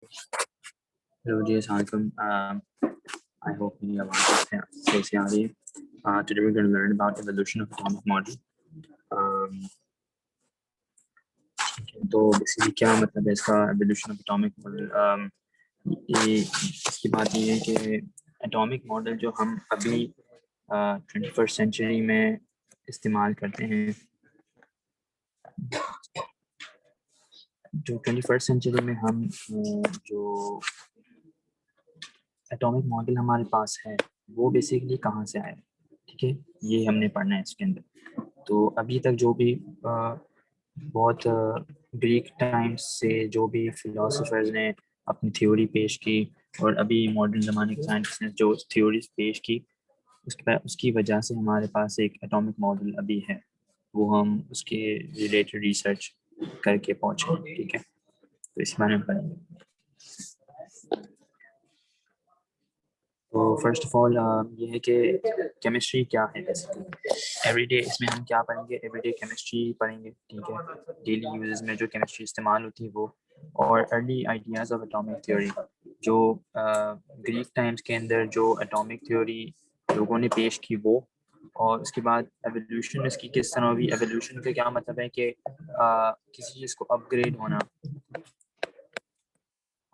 Hello जी, अस्सलाम वालेकुम। I hope मेरी आवाज़ सही से आ रही है। Today we going to learn about evolution of atomic model. तो बेसिकली क्या मतलब है इसका, एवोल्यूशन ऑफ एटॉमिक मॉडल। ये इसकी बात ये है कि एटॉमिक मॉडल जो हम अभी 21st सेंचुरी में इस्तेमाल करते हैं, जो 21st सेंचुरी में हम जो एटॉमिक मॉडल हमारे पास है वो बेसिकली कहाँ से आया, ठीक है, ये हमने पढ़ना है इसके अंदर। तो अभी तक जो भी बहुत ग्रीक टाइम्स से जो भी फिलोसफर्स ने अपनी थ्योरी पेश की और अभी मॉडर्न ज़माने के साइंटिस्ट ने जो थ्योरीज पेश की, उसकी वजह से हमारे पास एक एटॉमिक मॉडल अभी है, वो हम उसके रिलेटेड रिसर्च करके पहुँचे, ठीक है। तो इस बारे में पढ़ेंगे। तो फर्स्ट ऑफ ऑल ये है कि केमिस्ट्री क्या है बेसिकली। एवरीडे इसमें हम क्या पढ़ेंगे, एवरीडे केमिस्ट्री पढ़ेंगे, ठीक है। डेली यूजेस में जो केमिस्ट्री इस्तेमाल होती है वो, और early ideas of atomic theory, जो ग्रीक टाइम्स के अंदर जो एटॉमिक थ्योरी लोगों ने पेश की वो, और उसके बाद एवोल्यूशन इसकी किस तरह हुई। एवोल्यूशन का क्या मतलब है कि किसी चीज़ को अपग्रेड होना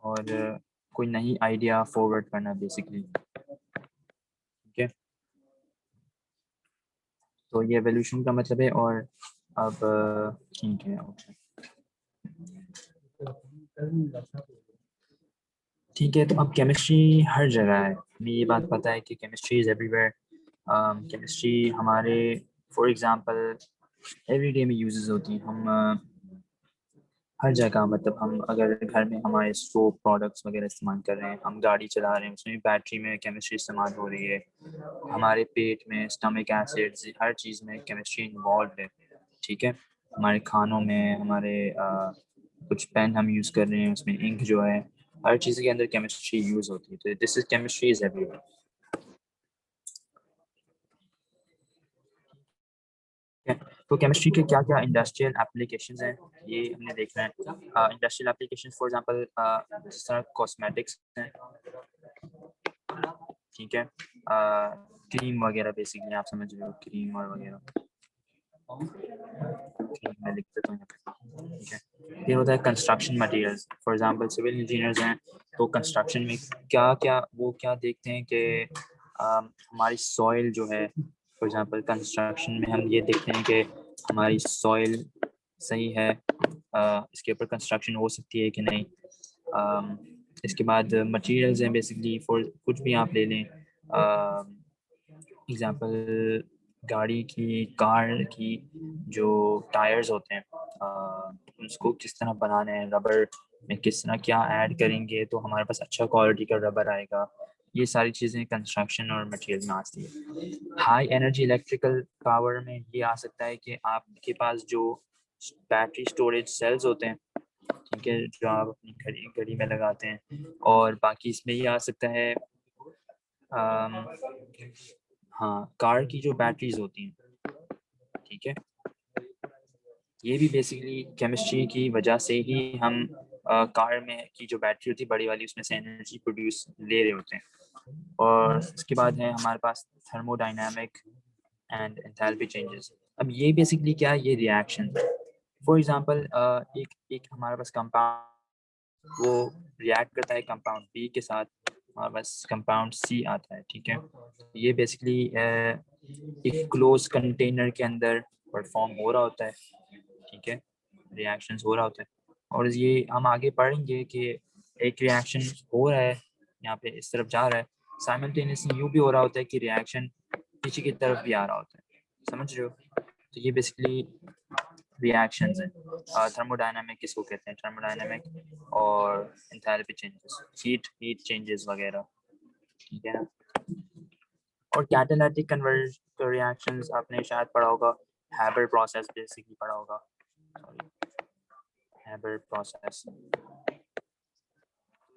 और कोई नई आइडिया फॉरवर्ड करना बेसिकली, ठीक है। तो ये एवोल्यूशन का मतलब है। और अब ठीक है, ओके, ठीक है। तो अब केमिस्ट्री हर जगह है, हमें ये बात पता है कि केमिस्ट्री इज़ एवरीवेयर। केमिस्ट्री हमारे, फॉर एग्जांपल, एवरीडे में यूजेस होती हैं। हम हर जगह, मतलब हम अगर घर में हमारे सोप प्रोडक्ट्स वगैरह इस्तेमाल कर रहे हैं, हम गाड़ी चला रहे हैं, उसमें भी बैटरी में केमिस्ट्री इस्तेमाल हो रही है। हमारे पेट में स्टमक एसिड्स, हर चीज़ में केमिस्ट्री इन्वॉल्व है, ठीक है। हमारे खानों में, हमारे कुछ पेन हम यूज़ कर रहे हैं उसमें इंक जो है, हर चीज़ के अंदर केमिस्ट्री यूज़ होती है। तो this is chemistry is everywhere. तो केमिस्ट्री के क्या क्या इंडस्ट्रियल एप्लीकेशंस हैं, ये हमने देखना है। इंडस्ट्रियल एप्लीकेशंस फॉर एग्जांपल जिस तरह कॉस्मेटिक्स हैं, ठीक है, क्रीम वगैरह, बेसिकली आप समझ रहे हो, क्रीम और वगैरह, क्रीम मैं लिख देता हूँ यहाँ पे, ठीक है। फिर होता है construction materials, for example civil engineers हैं, तो कंस्ट्रक्शन में क्या क्या वो क्या देखते हैं कि हमारी सॉइल जो है, फॉर एग्जांपल कंस्ट्रक्शन में हम ये देखते हैं कि हमारी सॉइल सही है, इसके ऊपर कंस्ट्रक्शन हो सकती है कि नहीं। इसके बाद मटेरियल्स हैं बेसिकली, फॉर कुछ भी आप ले लें, एग्जांपल गाड़ी की, कार की जो टायर्स होते हैं, उसको किस तरह बनाना है, रबर में किस तरह क्या ऐड करेंगे तो हमारे पास अच्छा क्वालिटी का रबर आएगा। ये सारी चीज़ें कंस्ट्रक्शन और मटेरियल में आती है। हाई एनर्जी इलेक्ट्रिकल पावर में ये आ सकता है कि आपके पास जो बैटरी स्टोरेज सेल्स होते हैं, ठीक है, जो आप अपनी घड़ी घड़ी में लगाते हैं, और बाकी इसमें ये आ सकता है हाँ, कार की जो बैटरीज होती हैं, ठीक है, ये भी बेसिकली केमिस्ट्री की वजह से ही हम कार में की जो बैटरी होती है बड़ी वाली, उसमें से एनर्जी प्रोड्यूस ले रहे होते हैं। और इसके बाद है हमारे पास थर्मोडाइनमिक एंड एंथैल्पी चेंजेस। अब ये बेसिकली क्या है, ये रिएक्शन, फॉर एग्जांपल एक एक हमारे पास कंपाउंड, वो रिएक्ट करता है कंपाउंड बी के साथ, हमारे पास कंपाउंड सी आता है, ठीक है। ये बेसिकली एक क्लोज कंटेनर के अंदर परफॉर्म हो रहा होता है, ठीक है, रिएक्शंस हो रहा होता है। और ये हम आगे पढ़ेंगे कि एक रिएक्शन हो रहा है यहाँ पे, इस तरफ जा रहा है, साइमल्टेनियसली यूँ भी हो रहा होता है कि रिएक्शन पीछे की तरफ भी आ रहा होता है, समझ रहे हो। तो ये बेसिकली रिएक्शंस हैं। थर्मोडायनामिक किसको कहते हैं, थर्मोडायनामिक, और एंथैल्पी चेंजेस, हीट चेंजेस वगैरह, ठीक है ना। और कैटालिटिक कन्वर्जन रिएक्शंस आपने शायद पढ़ा होगा, हैबर प्रोसेस बेसिकली पढ़ा होगा, सॉरी, हैबर प्रोसेस।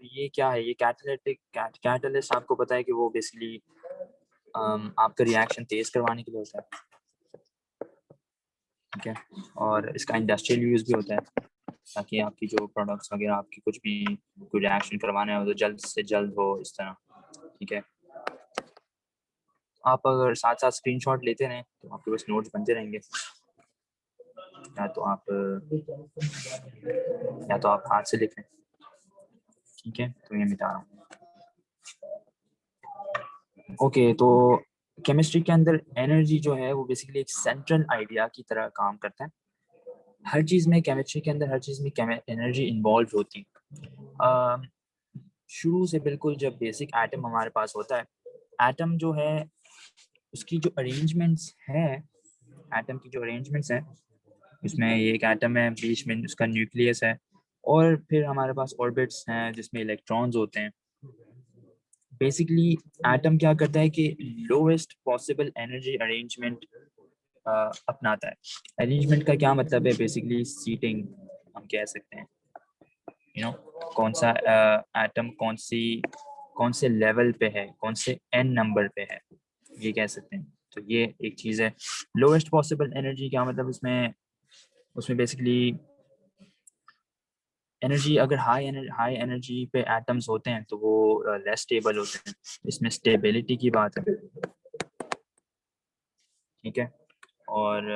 तो ये क्या है, ये कैटालिस्ट आपको पता है कि वो बेसिकली आपका रिएक्शन तेज करवाने के लिए होता है, ठीक है, और इसका इंडस्ट्रियल यूज भी होता है। ताकि आपकी जो प्रोडक्ट्स वगैरह आपकी कुछ भी कोई रिएक्शन करवाना हो तो जल्द से जल्द हो इस तरह, ठीक है। आप अगर साथ साथ स्क्रीनशॉट लेते रहें तो आपके पास नोट्स बनते रहेंगे, या तो आप हाथ से लिख लें, ठीक है। तो ये मिटा रहा हूँ। ओके, तो केमिस्ट्री के अंदर एनर्जी जो है वो बेसिकली एक सेंट्रल आइडिया की तरह काम करता है। हर चीज़ में, केमिस्ट्री के अंदर हर चीज़ में एनर्जी इन्वॉल्व होती है। शुरू से बिल्कुल जब बेसिक एटम हमारे पास होता है, एटम जो है उसकी जो अरेंजमेंट्स हैं, एटम की जो अरेंजमेंट्स हैं, उसमें ये एक एटम है, बीच में उसका न्यूक्लियस है, और फिर हमारे पास ऑर्बिट्स हैं जिसमें इलेक्ट्रॉन्स होते हैं। बेसिकली एटम क्या करता है कि लोएस्ट पॉसिबल एनर्जी अरेंजमेंट अपनाता है। अरेंजमेंट का क्या मतलब है? बेसिकली सीटिंग हम कह सकते हैं, कौन सा एटम कौन से लेवल पे है, कौन से एन नंबर पे है, ये कह सकते हैं। तो ये एक चीज़ है। लोएस्ट पॉसिबल एनर्जी क्या मतलब? उसमें बेसिकली एनर्जी, अगर हाई एनर्जी पे एटम्स होते हैं तो वो लेस स्टेबल होते हैं। इसमें स्टेबिलिटी की बात है, ठीक है। और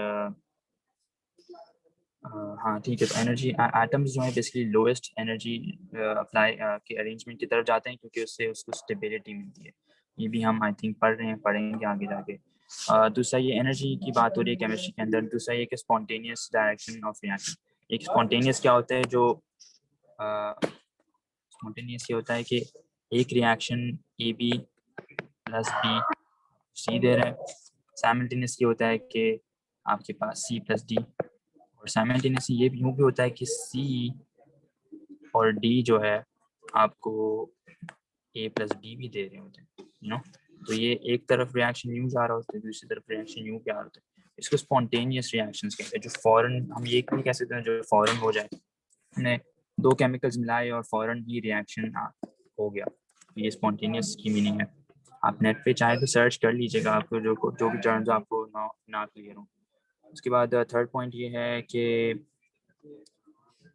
हाँ ठीक है, तो एनर्जी एटम्स जो है बेसिकली लोएस्ट एनर्जी अप्लाई के अरेंजमेंट की तरफ जाते हैं, क्योंकि उससे उसको स्टेबिलिटी मिलती है। ये भी हम आई थिंक पढ़ेंगे आगे जाके। दूसरा, ये एनर्जी की बात हो रही है केमिस्ट्री के अंदर। दूसरा ये कि स्पॉन्टेनियस डायरेक्शन ऑफ रिएक्शन। एक स्पॉन्टेनियस क्या होता है? जो स्पॉन्टेनियस ये होता है कि एक reaction A B plus B C दे रहा है। साइमल्टेनियस ये होता है कि आपके पास सी प्लस डी, और साइमल्टेनियसली ये भी यूँ भी होता है कि सी और डी जो है आपको ए प्लस बी भी दे रहे होते हैं, तो ये एक तरफ रिएक्शन यूँ जा रहा होता है, दूसरी तरफ रिएक्शन यूँ पे आ रहा होता है। इसको स्पॉन्टेनियस रिएक्शंस कहते हैं, जो फौरन, हम ये नहीं कह सकते हैं जो फौरन हो जाए। हमने दो केमिकल्स मिलाए और फौरन ही रिएक्शन हो गया, ये स्पॉन्टेनियस की मीनिंग है। आप नेट पे चाहे तो सर्च कर लीजिएगा, आपको जो भी टर्म्स आपको ना क्लियर हो। उसके बाद थर्ड पॉइंट ये है कि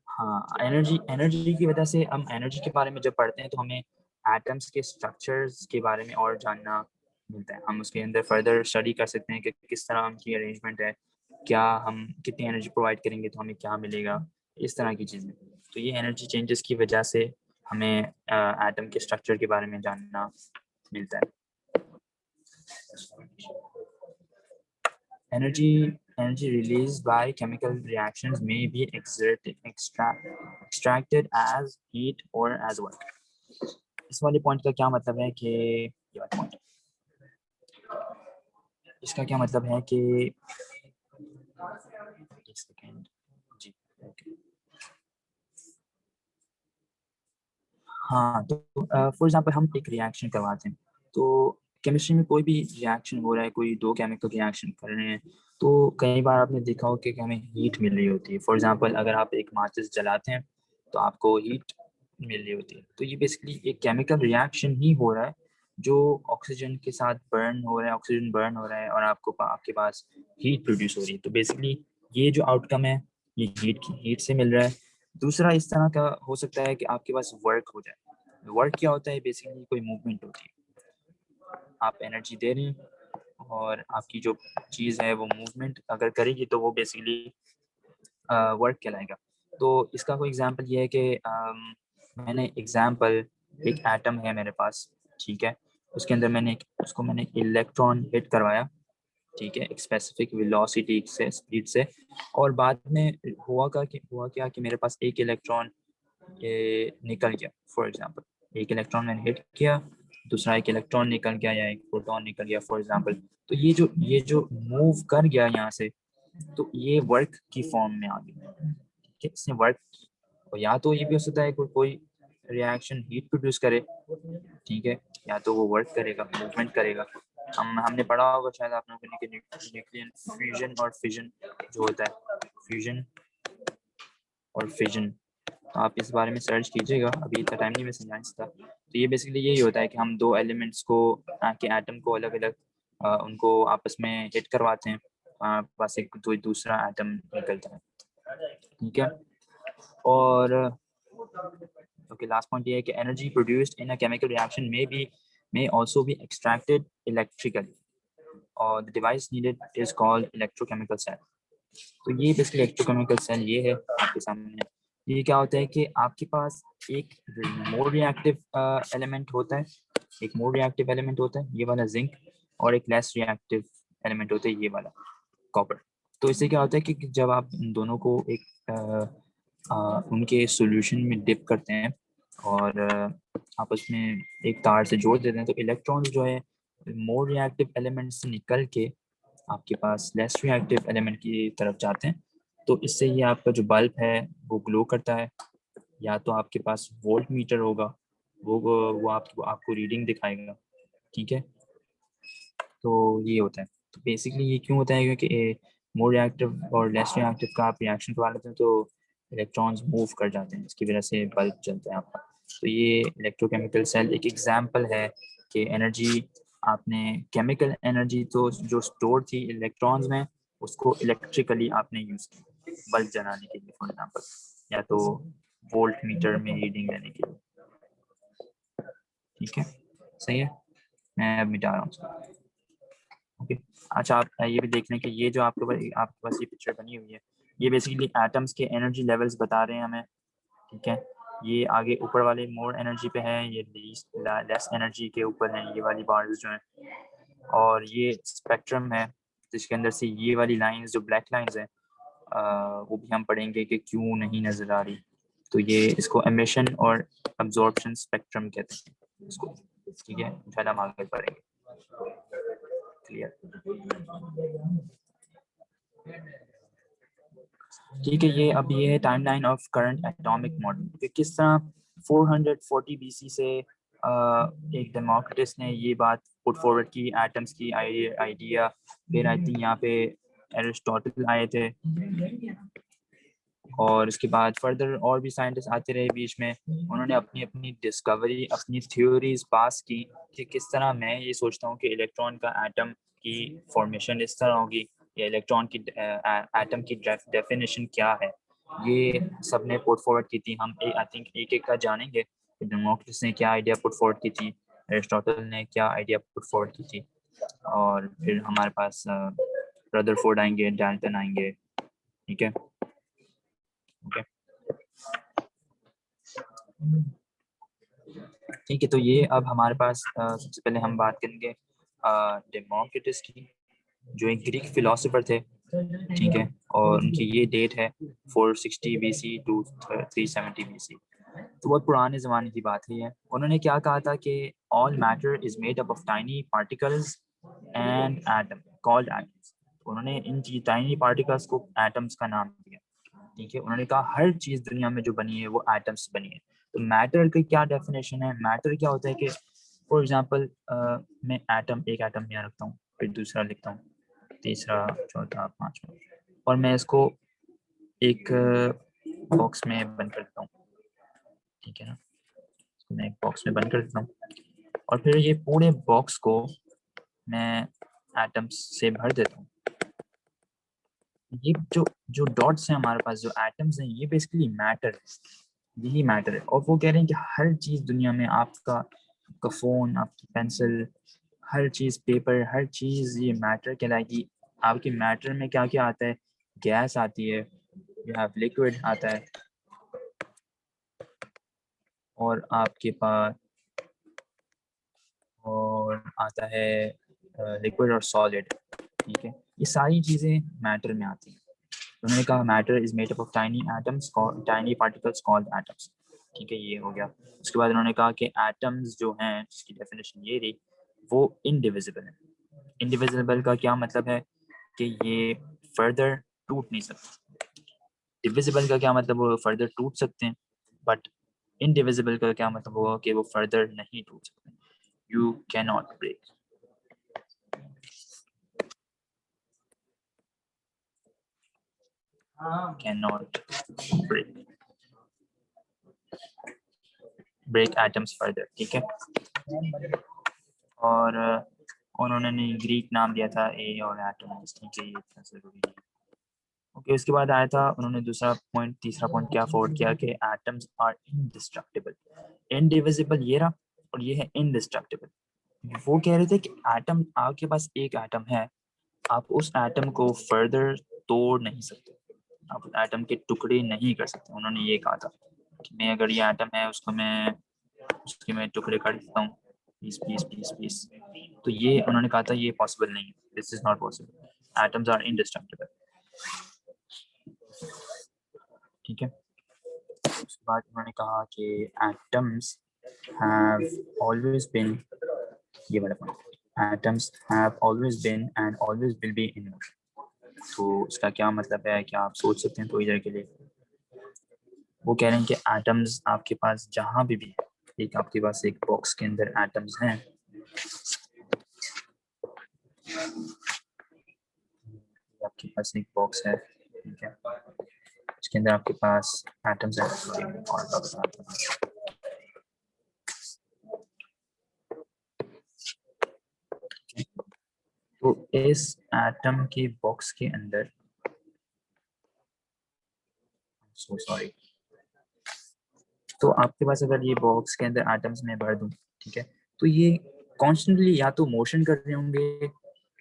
हाँ, एनर्जी की वजह से, हम एनर्जी के बारे में जब पढ़ते हैं तो हमें एटम्स के स्ट्रक्चर्स के बारे में और जानना मिलता है। हम उसके अंदर फर्दर स्टडी कर सकते हैं कि किस तरह उनकी अरेंजमेंट है, क्या हम कितनी एनर्जी प्रोवाइड करेंगे तो हमें क्या मिलेगा, इस तरह की चीज़ें। तो ये एनर्जी चेंजेस की वजह से हमें एटम के स्ट्रक्चर के बारे में जानना मिलता है। Energy released by chemical reactions may be extracted as heat or as work. इस वाले पॉइंट का क्या मतलब है कि ये वाला पॉइंट, इसका क्या मतलब है कि एक सेकेंड जी, ओके। हाँ, तो फॉर एग्जांपल हम एक रिएक्शन करवाते हैं, तो केमिस्ट्री में कोई भी रिएक्शन हो रहा है, कोई दो केमिकल रिएक्शन कर रहे हैं, तो कई बार आपने देखा हो कि हमें हीट मिल रही होती है। फॉर एग्जांपल अगर आप एक माचिस जलाते हैं तो आपको हीट मिल रही होती है। तो ये बेसिकली एक केमिकल रिएक्शन ही हो रहा है जो ऑक्सीजन के साथ बर्न हो रहा है, ऑक्सीजन बर्न हो रहा है और आपके पास हीट प्रोड्यूस हो रही है। तो बेसिकली ये जो आउटकम है ये हीट से मिल रहा है। दूसरा इस तरह का हो सकता है कि आपके पास वर्क हो जाए। वर्क क्या होता है? बेसिकली कोई मूवमेंट होती है, आप एनर्जी दे रहे हैं और आपकी जो चीज़ है वो मूवमेंट अगर करेगी तो वो बेसिकली वर्क कहलाएगा। तो इसका कोई एग्जांपल ये है कि मैंने एग्जांपल, एक एटम है मेरे पास, ठीक है। उसके अंदर मैंने इलेक्ट्रॉन हिट करवाया, ठीक है, एक स्पेसिफिक वेलोसिटी से, स्पीड से, और बाद में हुआ क्या कि मेरे पास एक इलेक्ट्रॉन ये निकल गया। फॉर एग्जांपल एक इलेक्ट्रॉन मैंने हिट किया, दूसरा एक इलेक्ट्रॉन निकल गया या एक प्रोटॉन निकल गया फॉर एग्जांपल। तो ये जो मूव कर गया यहाँ से, तो ये वर्क की फॉर्म में आ गया, ठीक है, इसने वर्क। और या तो ये भी हो सकता है कोई रिएक्शन हीट प्रोड्यूस करे, ठीक है, या तो वो वर्क करेगा, मूवमेंट करेगा। हमने पढ़ा होगा शायद आप लोगों ने कि न्यूक्लियर फ्यूजन और फिजन जो होता है, फ्यूजन और फिजन, तो आप इस बारे में सर्च कीजिएगा, अभी इतना टाइम नहीं मैं समझा सकता। तो ये बेसिकली यही होता है कि हम दो एलिमेंट्स को, के एटम को अलग अलग उनको आपस में हिट करवाते हैं, पास एक दूसरा एटम निकलता है, ठीक है। और ओके, लास्ट पॉइंट ये है कि energy produced in a chemical reaction may also be extracted electrically, और the device needed is called electrochemical cell. तो ये बेसिकली इलेक्ट्रोकेमिकल सेल ये है आपके सामने। ये क्या होता है कि आपके पास एक मोर रिएक्टिव एलिमेंट होता है, एक मोर रिएक्टिव एलिमेंट होता है ये वाला जिंक, और एक लेस रिएक्टिव एलिमेंट होता है ये वाला कॉपर। तो इससे क्या होता है कि जब आप इन दोनों को एक उनके सॉल्यूशन में डिप करते हैं और आपस में एक तार से जोड़ देते हैं, तो इलेक्ट्रॉन्स जो है मोर रिएक्टिव एलिमेंट से निकल के आपके पास लेस रिएक्टिव एलिमेंट की तरफ जाते हैं। तो इससे ये आपका जो बल्ब है वो ग्लो करता है, या तो आपके पास वोल्ट मीटर होगा, वो आपको रीडिंग दिखाएगा। ठीक है, तो ये होता है। तो बेसिकली ये क्यों होता है, क्योंकि मोर रिएक्टिव और लेस रिएक्टिव का आप रिएक्शन करवा लेते हैं तो इलेक्ट्रॉन्स मूव कर जाते हैं, इसकी वजह से बल्ब जलता है आपका। तो ये इलेक्ट्रोकेमिकल सेल एक एग्जांपल है कि एनर्जी, आपने केमिकल एनर्जी तो जो स्टोर थी इलेक्ट्रॉन्स में, उसको इलेक्ट्रिकली आपने यूज किया बल्ब जलाने के लिए फॉर एग्जांपल, या तो वोल्ट मीटर में रीडिंग लेने के लिए। ठीक है, सही है, मैं अब मिटा रहा हूँ। ओके, अच्छा आप ये भी देख लें कि ये जो आपके पास ये पिक्चर बनी हुई है, ये बेसिकली एटम्स के एनर्जी लेवल्स बता रहे हैं हमें। ठीक है, ये आगे ऊपर वाले मोर एनर्जी पे हैं, ये लेस एनर्जी के ऊपर हैं ये वाली बार्स जो हैं, और ये स्पेक्ट्रम है जिसके अंदर से ये वाली लाइंस जो ब्लैक लाइंस हैं वो भी हम पढ़ेंगे कि क्यों नहीं नजर आ रही। तो ये इसको एमिशन और अब्जॉर्प्शन स्पेक्ट्रम कहते हैं इसको। ठीक है, इंशाल्लाह हम आगे पढ़ेंगे। क्लियर? ठीक है, ये है timeline of current atomic model कि किस तरह 440 बीसी से एक डेमोक्रिटस ने ये बात पुट फॉरवर्ड की एटम्स की आइडिया। फिर आई थिंक यहाँ पे एरिस्टोटल आए थे, और इसके बाद फर्दर और भी साइंटिस्ट आते रहे बीच में, उन्होंने अपनी अपनी डिस्कवरी, अपनी थ्योरीज पास की कि किस तरह। मैं ये सोचता हूँ कि इलेक्ट्रॉन का एटम की फॉर्मेशन इस तरह होगी, या इलेक्ट्रॉन की एटम की डेफिनेशन क्या है, ये सब ने पुट फॉरवर्ड की थी। हम आई थिंक एक एक का जानेंगे। डेमोक्रिटस ने क्या आइडिया पुट फॉरवर्ड की थी, एरिस्टोटल ने क्या आइडिया पुट फॉरवर्ड की थी, और फिर हमारे पास रदरफोर्ड आएंगे, डाल्टन आएंगे। ठीक है, ओके, ठीक है। तो ये अब हमारे पास सबसे पहले हम बात करेंगे डेमोक्रिटस की, जो एक ग्रीक फिलोसोफर थे। ठीक है, और उनकी ये डेट है 460 बीसी टू 370 बीसी, तो बहुत पुराने ज़माने की बात है ये। उन्होंने क्या कहा था कि all matter is made up of tiny particles and atom called atoms. उन्होंने इन टाइनी पार्टिकल्स को एटम्स का नाम दिया। ठीक है, उन्होंने कहा हर चीज़ दुनिया में जो बनी है वो एटम्स बनी है। तो मैटर की क्या डेफिनेशन है, मैटर क्या होता है कि फॉर एग्जांपल मैं एक एटम यहाँ रखता हूँ, फिर दूसरा लिखता हूँ, तीसरा, चौथा, पांचवा, और मैं इसको एक बॉक्स में बंद कर देता हूँ। ठीक है ना, इसको मैं एक बॉक्स में बंद कर देता हूँ, और फिर ये पूरे बॉक्स को मैं एटम्स से भर देता हूँ। ये जो जो डॉट्स हैं हमारे पास, जो एटम्स हैं, ये बेसिकली मैटर है, यही मैटर है। और वो कह रहे हैं कि हर चीज़ दुनिया में, आपका फ़ोन, आपकी पेंसिल, हर चीज़, पेपर, हर चीज़ ये मैटर कहलाएगी। आपके मैटर में क्या क्या आता है, गैस आती है, यू हैव लिक्विड आता है, और आपके पास और आता है लिक्विड और सॉलिड। ठीक है, ये सारी चीज़ें मैटर में आती हैं। उन्होंने कहा matter is made up of tiny atoms, tiny particles called atoms. ठीक है, ये हो गया। उसके बाद उन्होंने कहा कि एटम्स जो हैं, जिसकी डेफिनेशन ये रही, वो इनडिविजिबल है। इनडिविजिबल का क्या मतलब है कि ये फर्दर टूट नहीं सकते। डिविजिबल का क्या मतलब, वो फर्दर टूट सकते हैं, बट इनडिविजिबल का क्या मतलब होगा कि वो फर्दर नहीं टूट सकते। You can not break, cannot break atoms further। ठीक है, और उन्होंने ग्रीक नाम दिया था ए और एटम्स। ठीक है, ये इतना जरूरी है। ओके, उसके बाद आया था उन्होंने दूसरा पॉइंट, तीसरा पॉइंट क्या फॉरवर्ड किया कि एटम्स आर इनडिस्ट्रक्टिबल। इनडिविजिबल ये रहा, और ये है इनडिस्ट्रक्टिबल। वो कह रहे थे कि एटम, आपके पास एक एटम है, आप उस एटम को फर्दर तोड़ नहीं सकते, आप उस एटम के टुकड़े नहीं कर सकते। उन्होंने ये कहा था कि मैं, अगर ये एटम है उसको मैं, उसके मैं टुकड़े कर देता हूँ, पीस पीस पीस पीस, तो ये उन्होंने कहा था ये पॉसिबल नहीं है, this is not possible, atoms are indestructible. ठीक है, उसके बाद उन्होंने कहा कि एटम्स हैव ऑलवेज बीन, ये वाला point, atoms have always been and always will be in motion. तो इसका क्या मतलब है, क्या आप सोच सकते हैं थोड़ी देर के लिए? वो कह रहे हैं कि एटम्स आपके पास जहां भी है, एक आपके पास एक बॉक्स के अंदर एटम्स हैं, आपके पास एक बॉक्स है, ठीक है, उसके अंदर आपके पास एटम्स हैं, तो इस एटम के बॉक्स के अंदर, सो सॉरी, तो आपके पास अगर ये बॉक्स के अंदर एटम्स में भर दूं, ठीक है, तो ये कॉन्स्टेंटली या तो मोशन कर रहे होंगे,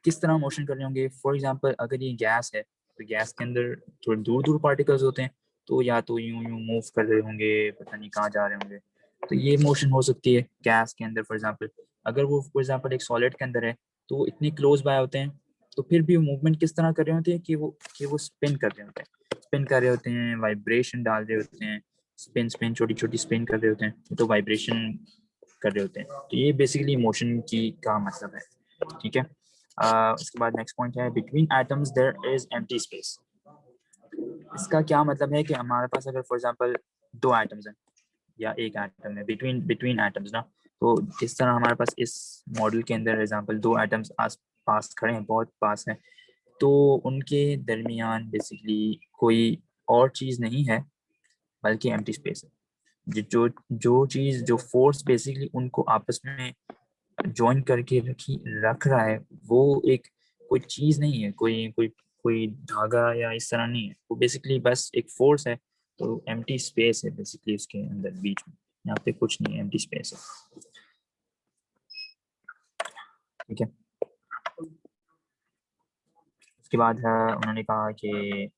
किस तरह मोशन कर रहे होंगे, फॉर एग्जांपल अगर ये गैस है तो गैस के अंदर थोड़े दूर दूर पार्टिकल्स होते हैं, तो या तो यूं यूं मूव कर रहे होंगे, पता नहीं कहाँ जा रहे होंगे, तो ये मोशन हो सकती है गैस के अंदर। फॉर एग्जांपल अगर वो फॉर एग्जांपल एक सॉलिड के अंदर है, तो वो इतनी क्लोज बाय होते हैं, तो फिर भी मूवमेंट किस तरह कर रहे होते हैं कि वो स्पिन कर रहे होते हैं, स्पिन कर रहे होते हैं, वाइब्रेशन डाल रहे होते हैं, स्पिन स्पिन छोटी छोटी स्पिन कर रहे होते हैं, तो वाइब्रेशन कर रहे होते हैं, तो ये बेसिकली मोशन की का मतलब है। ठीक है, उसके बाद नेक्स्ट पॉइंट है, between atoms there is empty space. इसका क्या मतलब है कि हमारे पास अगर फॉर एग्जांपल दो एटम्स हैं या एक एटम है, बिटवीन बिटवीन एटम्स ना, तो जिस तरह हमारे पास इस मॉडल के अंदर एग्जांपल दो एटम्स आस पास खड़े हैं, बहुत पास हैं, तो उनके दरमियान बेसिकली कोई और चीज़ नहीं है बल्कि एम्प्टी स्पेस है। जो जो चीज़, जो फोर्स बेसिकली उनको आपस में ज्वाइन करके रख रहा है, वो एक कोई चीज नहीं है, कोई कोई कोई धागा या इस तरह नहीं है, वो बेसिकली बस एक फोर्स है। तो एम्प्टी स्पेस है बेसिकली उसके अंदर बीच में, यहाँ पे कुछ नहीं है, एम्प्टी स्पेस है। ठीक है, उसके बाद उन्होंने कहा कि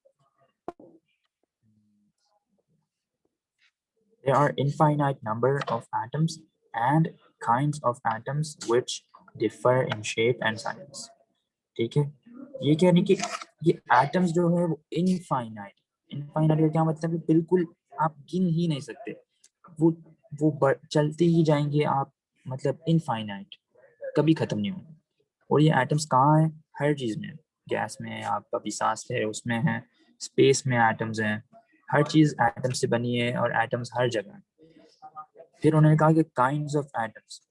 there are infinite number of atoms and kinds of atoms which differ in shape and size। ठीक है, ये कह रही कि ये एटम्स जो है वो इनफाइनाइट, इनफाइनाइट का क्या मतलब है, बिल्कुल आप गिन ही नहीं सकते, वो चलते ही जाएंगे आप, मतलब इनफाइनाइट, कभी खत्म नहीं होंगे। और ये एटम्स कहाँ है, हर चीज में, गैस में, आपका भी सांस है उसमें है, स्पेस में एटम्स हैं, हर चीज एटम से बनी है, और एटम्स हर जगह है। फिर उन्होंने कहा कि काइंड्स ऑफ एटम्स,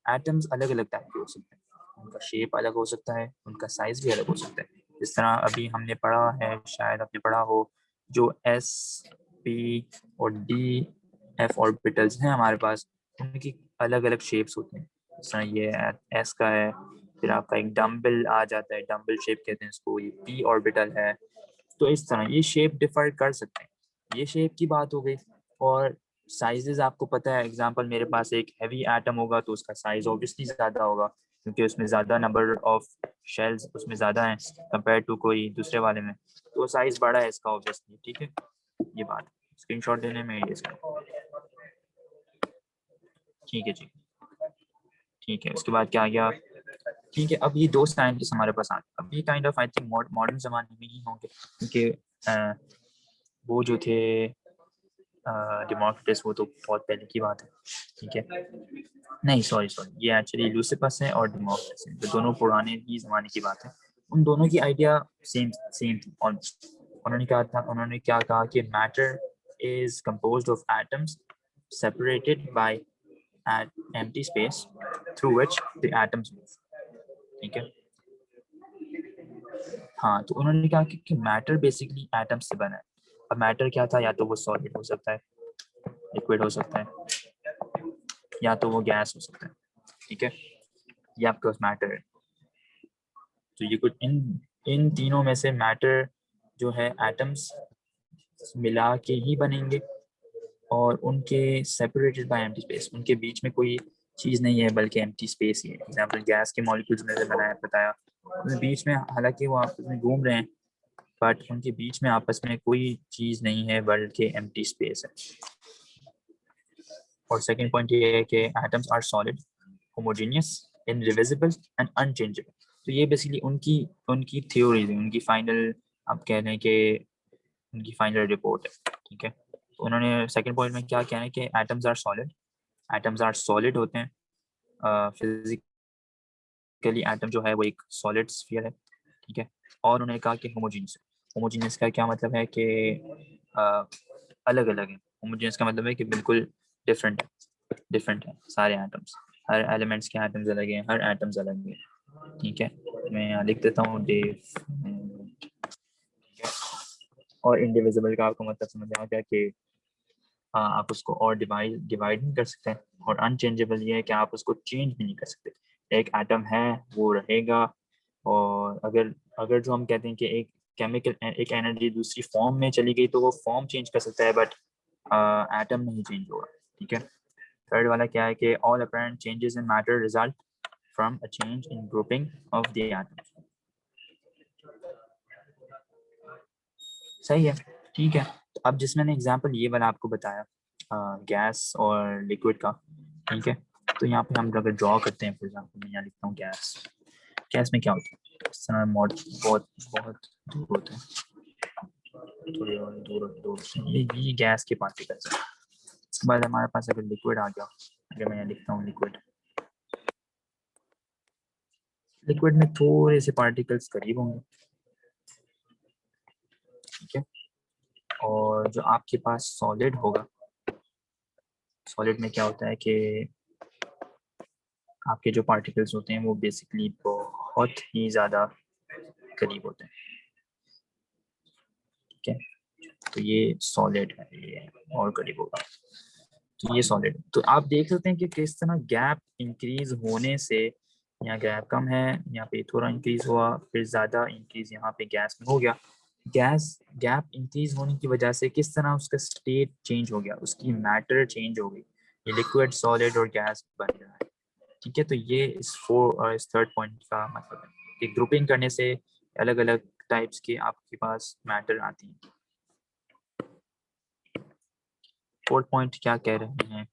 एटम्स अलग अलग टाइप के हो सकते हैं, उनका शेप अलग हो सकता है, उनका साइज भी अलग हो सकता है। जिस तरह अभी हमने पढ़ा है, शायद आपने पढ़ा हो, जो एस, पी और डी, एफ ऑर्बिटल्स हैं हमारे पास, उनकी अलग अलग शेप्स होते हैं। जिस तरह ये एस का है, फिर आपका एक डम्बल आ जाता है, डम्बल शेप कहते हैं इसको, ये पी ऑर्बिटल है। तो इस तरह ये शेप डिफर कर सकते हैं, ये शेप की बात हो गई। और साइजेस आपको पता है, एग्जांपल मेरे पास एक हैवी एटम होगा तो उसका साइज ऑब्वियसली ज़्यादा होगा, क्योंकि उसमें ज़्यादा नंबर ऑफ शेल्स उसमें ज़्यादा हैं कंपेयर टू कोई दूसरे वाले में, तो साइज बड़ा है इसका ऑब्वियसली। ठीक है, ये बात स्क्रीनशॉट लेने में ये इसका। ठीक है जी, ठीक है, उसके बाद क्या आ गया, ठीक है, अब ये दो साइंटिस्ट हमारे पास आए, अब ये kind of I think modern जमाने में ही होंगे, क्योंकि वो जो थे डेमोक्रिटस, वो तो बहुत पहले की बात है। ठीक है, नहीं सॉरी सॉरी, ये एक्चुअली लूसिफस है और डेमोक्रिटस है, जो दोनों पुराने ही जमाने की बात है। उन दोनों की आइडिया सेम सेम थी ऑलमोस्ट। उन्होंने कहा था, उन्होंने क्या कहा कि matter is composed of atoms separated by an empty space through which the atoms move। ठीक है, हाँ, तो उन्होंने कहा कि मैटर बेसिकली एटम्स से बना है। अब मैटर क्या था, या तो वो सॉलिड हो सकता है, लिक्विड हो सकता है, या तो वो गैस हो सकता है। ठीक है, ये आपके पास मैटर है। तो ये कुछ इन इन तीनों में से मैटर जो है एटम्स मिला के ही बनेंगे और उनके सेपरेटेड बाय एम्प्टी स्पेस, उनके बीच में कोई चीज़ नहीं है बल्कि एम्प्टी स्पेस ही है। एग्जाम्पल गैस के मॉलिक्यूल्स में से बनाया बताया, उनके बीच में हालांकि वो आपस में घूम रहे हैं बट उनके बीच में आपस में कोई चीज़ नहीं है बल्कि एम्प्टी स्पेस है। और सेकंड पॉइंट ये है कि atoms are solid, homogeneous, indivisible and unchangeable. तो ये बेसिकली उनकी उनकी थ्योरीज है, उनकी फाइनल आप कह रहे हैं कि उनकी फाइनल रिपोर्ट है। ठीक है, तो उन्होंने सेकंड पॉइंट में क्या कहना है कि atoms are solid, atoms are solid होते हैं। फिजिकली एटम जो है वो एक सॉलिड स्फीयर है। ठीक है, और उन्होंने कहा कि होमोजीनियस, होमोजीनियस का क्या मतलब है कि अलग अलग है। होमोजीनियस का मतलब है कि बिल्कुल डिफरेंट है, डिफरेंट है सारे एटम्स, हर एलिमेंट्स के एटम्स अलग हैं, हर एटम्स अलग है। ठीक है, मैं यहाँ लिख देता हूँ और इंडिविजिबल का आपको मतलब समझ आ गया कि आप उसको और डिवाइड नहीं कर सकते, और अनचेंजेबल ये है कि आप उसको चेंज भी नहीं कर सकते। एक एटम है वो रहेगा, और अगर अगर जो हम कहते हैं कि एक केमिकल एक एनर्जी दूसरी फॉर्म में चली गई तो वो फॉर्म चेंज कर सकता है बट एटम नहीं चेंज होगा। ठीक है, थर्ड वाला क्या है कि all apparent changes in matter result from a change in grouping of the atoms. सही है, ठीक है। तो अब जिस मैंने एग्जांपल ये वाला आपको बताया गैस और लिक्विड का, ठीक है, तो यहाँ पे हम अगर ड्रॉ करते हैं, फॉर एग्जांपल मैं यहाँ लिखता हूँ गैस। गैस में क्या होता है, इस तरह मोड बहुत बहुत दूर होते हैं, थोड़ी और दूर दूर से ये गैस के पार्टिकल्स हैं। इसके बाद हमारे पास अगर लिक्विड आ गया, अगर मैं यहाँ लिखता हूँ लिक्विड, लिक्विड में थोड़े से पार्टिकल्स करीब होंगे। ठीक है, और जो आपके पास सॉलिड होगा, सॉलिड में क्या होता है कि आपके जो पार्टिकल्स होते हैं वो बेसिकली बहुत ही ज़्यादा करीब होते हैं। ठीक है, तो ये सॉलिड है, ये और करीब होगा, तो ये सॉलिड। तो आप देख सकते हैं कि किस तरह गैप इंक्रीज होने से, यहाँ गैप कम है, यहाँ पे थोड़ा इंक्रीज हुआ, फिर ज़्यादा इंक्रीज यहाँ पे गैस में हो गया। गैस गैप इंक्रीज होने की वजह से किस तरह उसका स्टेट चेंज हो गया, उसकी मैटर चेंज हो गई, ये लिक्विड, सॉलिड और गैस बन रहा है। ठीक है, तो ये इस थर्ड पॉइंट का मतलब है कि ग्रुपिंग करने से अलग अलग टाइप्स के आपके पास मैटर आती हैं। फोर्थ पॉइंट क्या कह रहे हैं,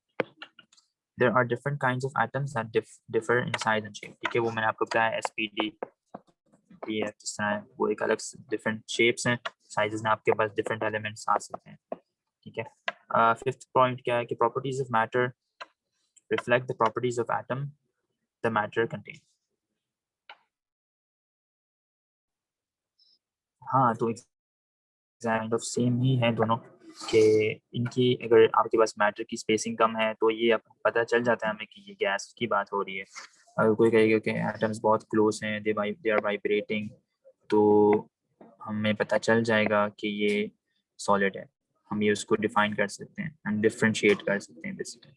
there are different kinds of atoms that differ in size and shape। ठीक है, वो मैंने आपको बताया SPD, PF, जिस तरह वो एक अलग डिफरेंट शेप्स हैं, साइजेस में आपके पास डिफरेंट एलिमेंट्स आ सकते हैं। ठीक है, फिफ्थ पॉइंट क्या है कि properties of matter reflect the properties of atom the matter contain. हाँ, तो काइंड ऑफ सेम ही है दोनों, कि इनकी अगर आपके पास मैटर की स्पेसिंग कम है तो ये अब पता चल जाता है हमें कि ये गैस की बात हो रही है। अगर कोई कहेगा कि एटम्स बहुत क्लोज हैं, दे आर वाइब्रेटिंग, तो हमें पता चल जाएगा कि ये सॉलिड है, हम ये उसको डिफाइन कर सकते हैं, हम डिफ्रेंशिएट कर सकते हैं बेसिकली।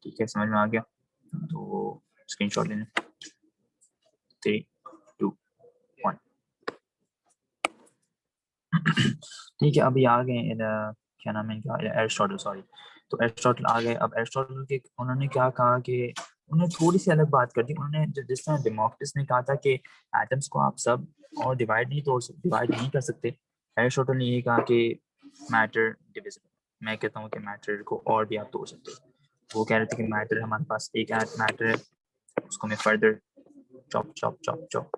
ठीक है, समझ में आ गया, तो स्क्रीनशॉट लेना, 3 2 1। ठीक है, अभी आ गए क्या नाम है इनका, एरिस्टोटल, सॉरी। तो एरिस्टोटल आ गए। अब एरिस्टोटल के उन्होंने क्या कहा कि उन्होंने थोड़ी सी अलग बात कर दी। उन्होंने जिस तरह डेमोक्रिटस ने कहा था कि एटम्स को आप सब और डिवाइड नहीं कर सकते, एरिस्टोटल ने ये कहा कि मैटर डिविजिबल। मैं कहता हूँ कि मैटर को और भी आप तोड़ सकते हो। वो कह रहे थे कि मैटर, हमारे पास एक मैटर है, उसको मैं further chop chop chop chop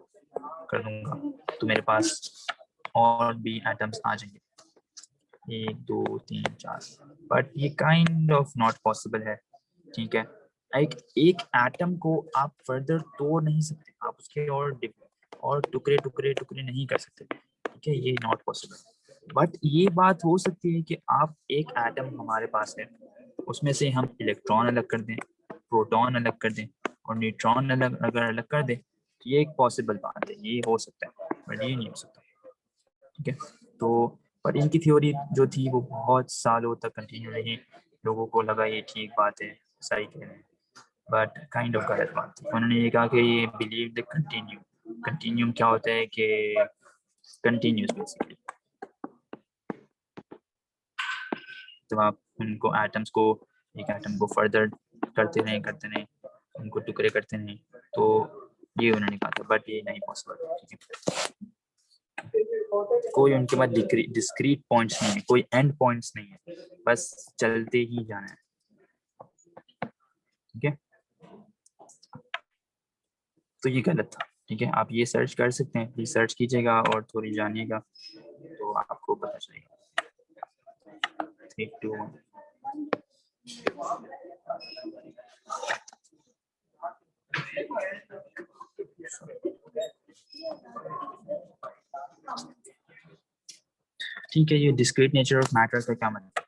कर दूंगा तो मेरे पास और भी एटम्स आ जाएंगे, 1 2 3 4, बट ये काइंड ऑफ नॉट पॉसिबल है। ठीक है, एक एक एटम को आप फर्दर तोड़ नहीं सकते, आप उसके और टुकड़े टुकड़े टुकड़े नहीं कर सकते। ठीक है, ये नॉट पॉसिबल। बट ये बात हो सकती है कि आप एक एटम हमारे पास है, उसमें से हम इलेक्ट्रॉन अलग कर दें, प्रोटॉन अलग कर दें और न्यूट्रॉन अगर अलग कर दें, तो ये एक पॉसिबल बात है, ये हो सकता है, बट ये नहीं हो सकता। ठीक है, तो पर इनकी थ्योरी जो थी वो बहुत सालों तक कंटिन्यू रही, लोगों को लगा ये ठीक बात है, सही कह रहे हैं, बट काइंड ऑफ गलत बात थी। उन्होंने ये कहा कि ये बिलीव द कंटिन्यूम। कंटिन्यूम क्या होता है कि कंटिन्यूस बेसिकली, मतलब आप उनको एटम्स को, एक एटम को फर्दर करते रहें, उनको टुकड़े करते रहें, तो ये उन्होंने कहा था, बट ये नहीं पॉसिबल, ठीक है। कोई उनके पास डिस्क्रीट पॉइंट्स नहीं है, कोई एंड पॉइंट्स नहीं है, बस चलते ही जाना है, ठीक है। तो ये गलत था, ठीक है। आप ये सर्च कर सकते हैं, प्लीज सर्च कीजिएगा और थोड़ी जानिएगा तो आपको पता चलेगा। 3, 2, 1। ठीक है, ये डिस्क्रीट नेचर ऑफ मैटर का क्या मतलब?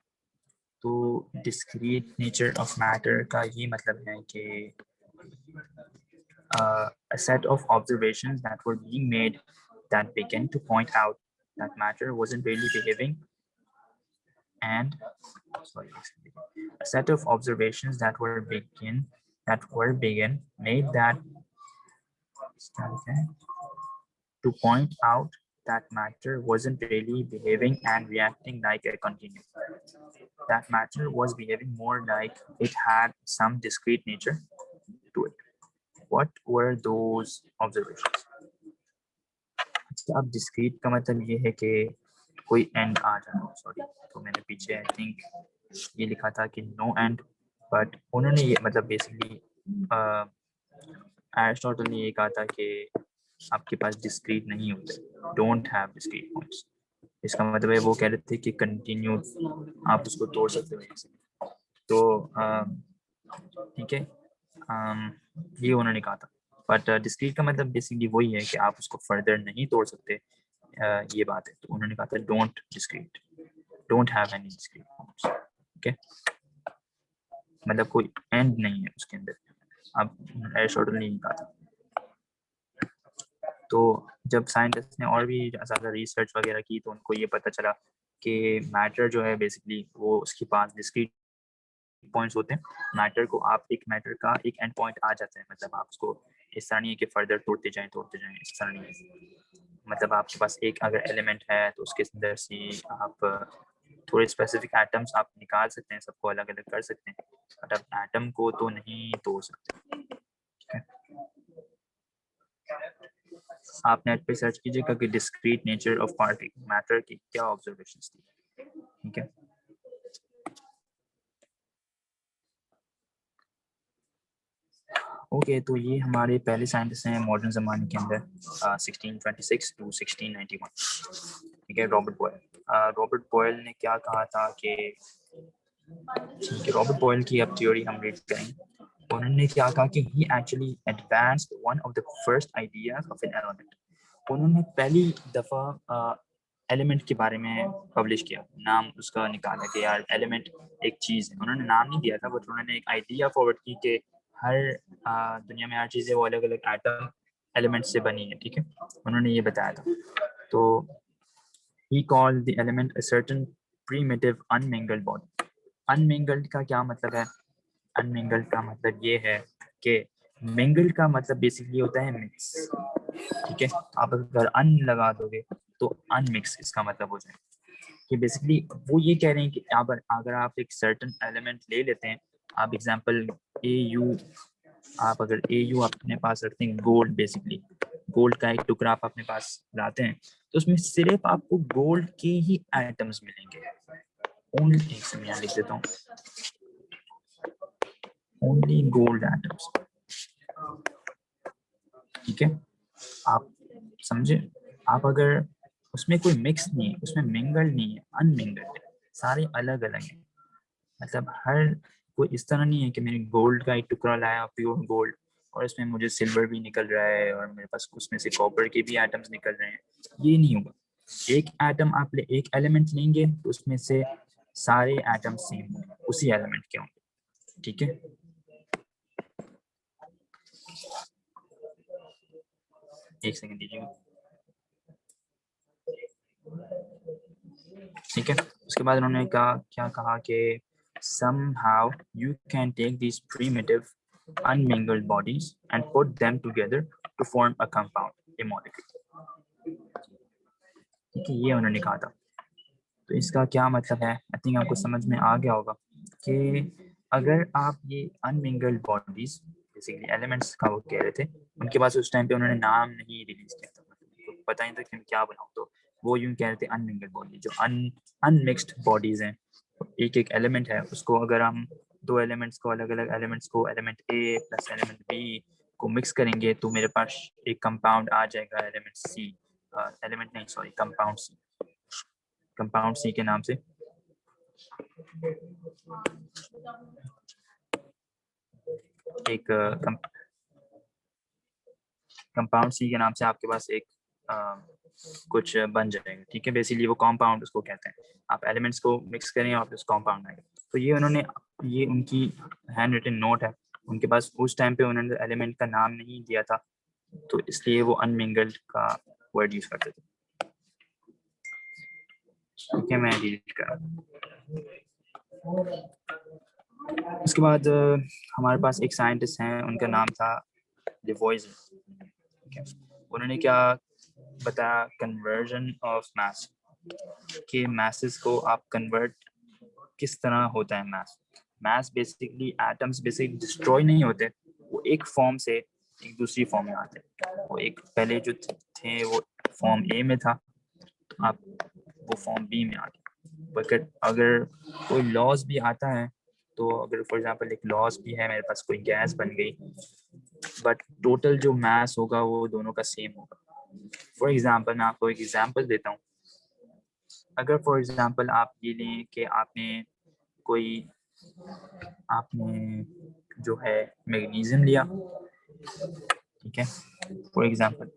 तो डिस्क्रीट नेचर ऑफ मैटर का ये मतलब है कि a set of observations that were being made that began to point out that matter wasn't really behaving, and a set of observations that were begun made that to point out that matter wasn't really behaving and reacting like a continuum. That matter was behaving more like it had some discrete nature to it. What were those observations? अब discrete का मतलब ये है कि कोई end आ जाना, sorry, तो मैंने पीछे आई थिंक ये लिखा था कि no end, बट उन्होंने ये मतलब बेसिकली एरिस्टोटल ने ये कहा था कि आपके पास डिस्क्रीट नहीं होते, डोंट हैव डिस्क्रीट पॉइंट्स। इसका मतलब है वो कह रहे थे कि कंटिन्यू आप उसको तोड़ सकते हो, तो ठीक है, ये उन्होंने कहा था। बट डिस्क्रीट का मतलब बेसिकली वही है कि आप उसको फर्दर नहीं तोड़ सकते, ये बात है। तो उन्होंने कहा था don't discrete, don't have any discrete points, okay, मतलब कोई एंड नहीं है उसके अंदर, अब एरिस्टोटल ने कहा था। तो जब साइंटिस्ट ने और भी ज़्यादा रिसर्च वगैरह की तो उनको ये पता चला कि मैटर जो है बेसिकली वो उसके पास डिस्क्रीट पॉइंट्स होते हैं। मैटर को आप एक मैटर का एक एंड पॉइंट आ जाता है, मतलब आप उसको इस तरह नहीं है कि फर्दर तोड़ते जाएं इस तरह नहीं है। मतलब आपके पास एक अगर एलिमेंट है तो उसके अंदर से आप थोड़े स्पेसिफिक एटम्स आप निकाल सकते हैं, सबको अलग अलग कर सकते हैं, बट आप एटम को तो नहीं तोड़ सकते, ठीक है। आप नेट पे सर्च कीजिएगा कि discrete nature of particle matter की क्या ऑब्जर्वेशंस थी, ठीक है। ओके, तो ये हमारे पहले साइंटिस्ट हैं मॉडर्न ज़माने के अंदर, 1626 टू 1691, ठीक है। रॉबर्ट बॉयल ने क्या कहा था कि, ठीक है, रॉबर्ट बॉयल की अब थ्योरी हम रीड करेंगे। उन्होंने क्या कहा कि he actually advanced one of the first ideas of an element. उन्होंने पहली दफ़ा एलिमेंट के बारे में पब्लिश किया, नाम उसका निकाला कि यार एलिमेंट एक चीज़ है। उन्होंने नाम नहीं दिया था, बट उन्होंने एक आइडिया फॉरवर्ड की कि हर दुनिया में हर चीज़ है वो अलग अलग एटम एलिमेंट से बनी है, ठीक है। उन्होंने ये बताया था। तो he called the element a certain primitive unmingled body। unmingled का क्या मतलब है? unmingled का मतलब ये है कि mingled का मतलब बेसिकली होता है मिक्स, ठीक है। आप अगर अन लगा दोगे तो अनमिक्स इसका मतलब हो जाए कि बेसिकली वो ये कह रहे हैं कि अगर आप एक सर्टन एलिमेंट ले लेते हैं, आप एग्जांपल AU, आप अगर AU अपने पास रखते हैं, गोल्ड, बेसिकली गोल्ड का एक टुकड़ा आप अपने पास लाते हैं तो उसमें सिर्फ आपको गोल्ड के ही आइटम्स मिलेंगे, ओनली, एक समय यहाँ लिख देता हूँ, ओनली गोल्ड आइटम्स, ठीक है। आप समझे, आप अगर उसमें कोई मिक्स नहीं है, उसमें मिंगल नहीं है, अनमिंगल्ड है, सारे अलग अलग हैं। मतलब हर कोई इस तरह नहीं है कि मैंने गोल्ड का एक टुकड़ा लाया, प्योर गोल्ड, और इसमें मुझे सिल्वर भी निकल रहा है और मेरे पास उसमें से कॉपर के भी एटम्स निकल रहे हैं, ये नहीं होगा। एक एटम आप एक एलिमेंट लेंगे तो उसमें से सारे एटम सेम होंगे, उसी एलिमेंट के होंगे, ठीक है। एक सेकंड दीजिएगा, ठीक है। उसके बाद उन्होंने क्या कहा कि somehow you can take these primitive unmingled bodies and put them together to form a compound, a molecule, ठीक है, ये उन्होंने कहा था। तो इसका क्या मतलब है? थिंक आपको समझ में आ गया होगा कि अगर आप ये अनमिंगल्ड बॉडीज बेसिकली एलिमेंट्स का वो कह रहे थे, उनके पास उस टाइम पे उन्होंने नाम नहीं रिलीज किया था, तो पता नहीं था कि मैं क्या बनाऊं, तो वो यूं कह रहे थे अनमिंगल्ड बॉडी, जो अनमिक्स्ड बॉडीज हैं, एक एक एलिमेंट है उसको अगर हम दो एलिमेंट्स को अलग अलग एलिमेंट्स को एलिमेंट ए प्लस एलिमेंट बी को मिक्स करेंगे तो मेरे पास एक कंपाउंड आ जाएगा एलिमेंट सी, एलिमेंट नहीं सॉरी कंपाउंड सी के नाम से। एक कंपाउंड सी के नाम से आपके पास एक कुछ बन जाएगा, ठीक है। बेसिकली वो कंपाउंड उसको कहते हैं, आप एलिमेंट्स को मिक्स करें और उस कंपाउंड आएगा। तो ये उन्होंने, ये उनकी हैंड रिटन नोट है, उनके पास उस टाइम पे उन्होंने एलिमेंट का नाम नहीं दिया था, तो इसलिए वो अनमिंगल्ड का वर्ड यूज करते थे। ठीक है, मैं डिलीट कर। उसके बाद हमारे पास एक साइंटिस्ट हैं, उनका नाम था लेवोइजर। उन्होंने क्या बताया, कन्वर्जन ऑफ मास, कि मैसेस को आप कन्वर्ट किस तरह होता है। Mass basically atoms basically destroy नहीं होते, वो एक फॉर्म से एक दूसरी फॉर्म में आते हैं। वो एक पहले जो थे वो फॉर्म ए में था, तो आप वो फॉर्म बी में आ गए। बट अगर कोई लॉस भी आता है, तो अगर फॉर एग्जांपल एक लॉस भी है, मेरे पास कोई गैस बन गई, बट टोटल जो मास होगा वो दोनों का सेम होगा। फॉर एग्जांपल मैं आपको एक एग्जांपल देता हूँ। अगर फॉर एग्जांपल आप ये लें कि आपने जो है मैग्नीशियम लिया, ठीक है, फॉर एग्जांपल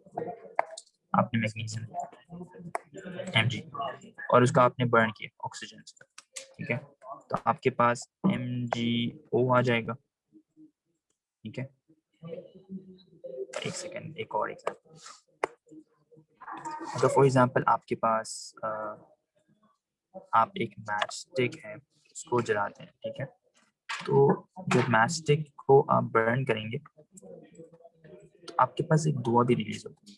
आपने मैग्नीशियम Mg और उसका आपने बर्न किया ऑक्सीजन, ठीक है, तो आपके पास MgO आ जाएगा। ठीक है, एक सेकेंड, एक और एग्जांपल। अगर फॉर एग्जांपल आपके पास आप एक मैच स्टिक है, उसको जलाते हैं, ठीक है, तो जब मैच स्टिक को आप बर्न करेंगे तो आपके पास एक धुआं भी रिलीज होता है,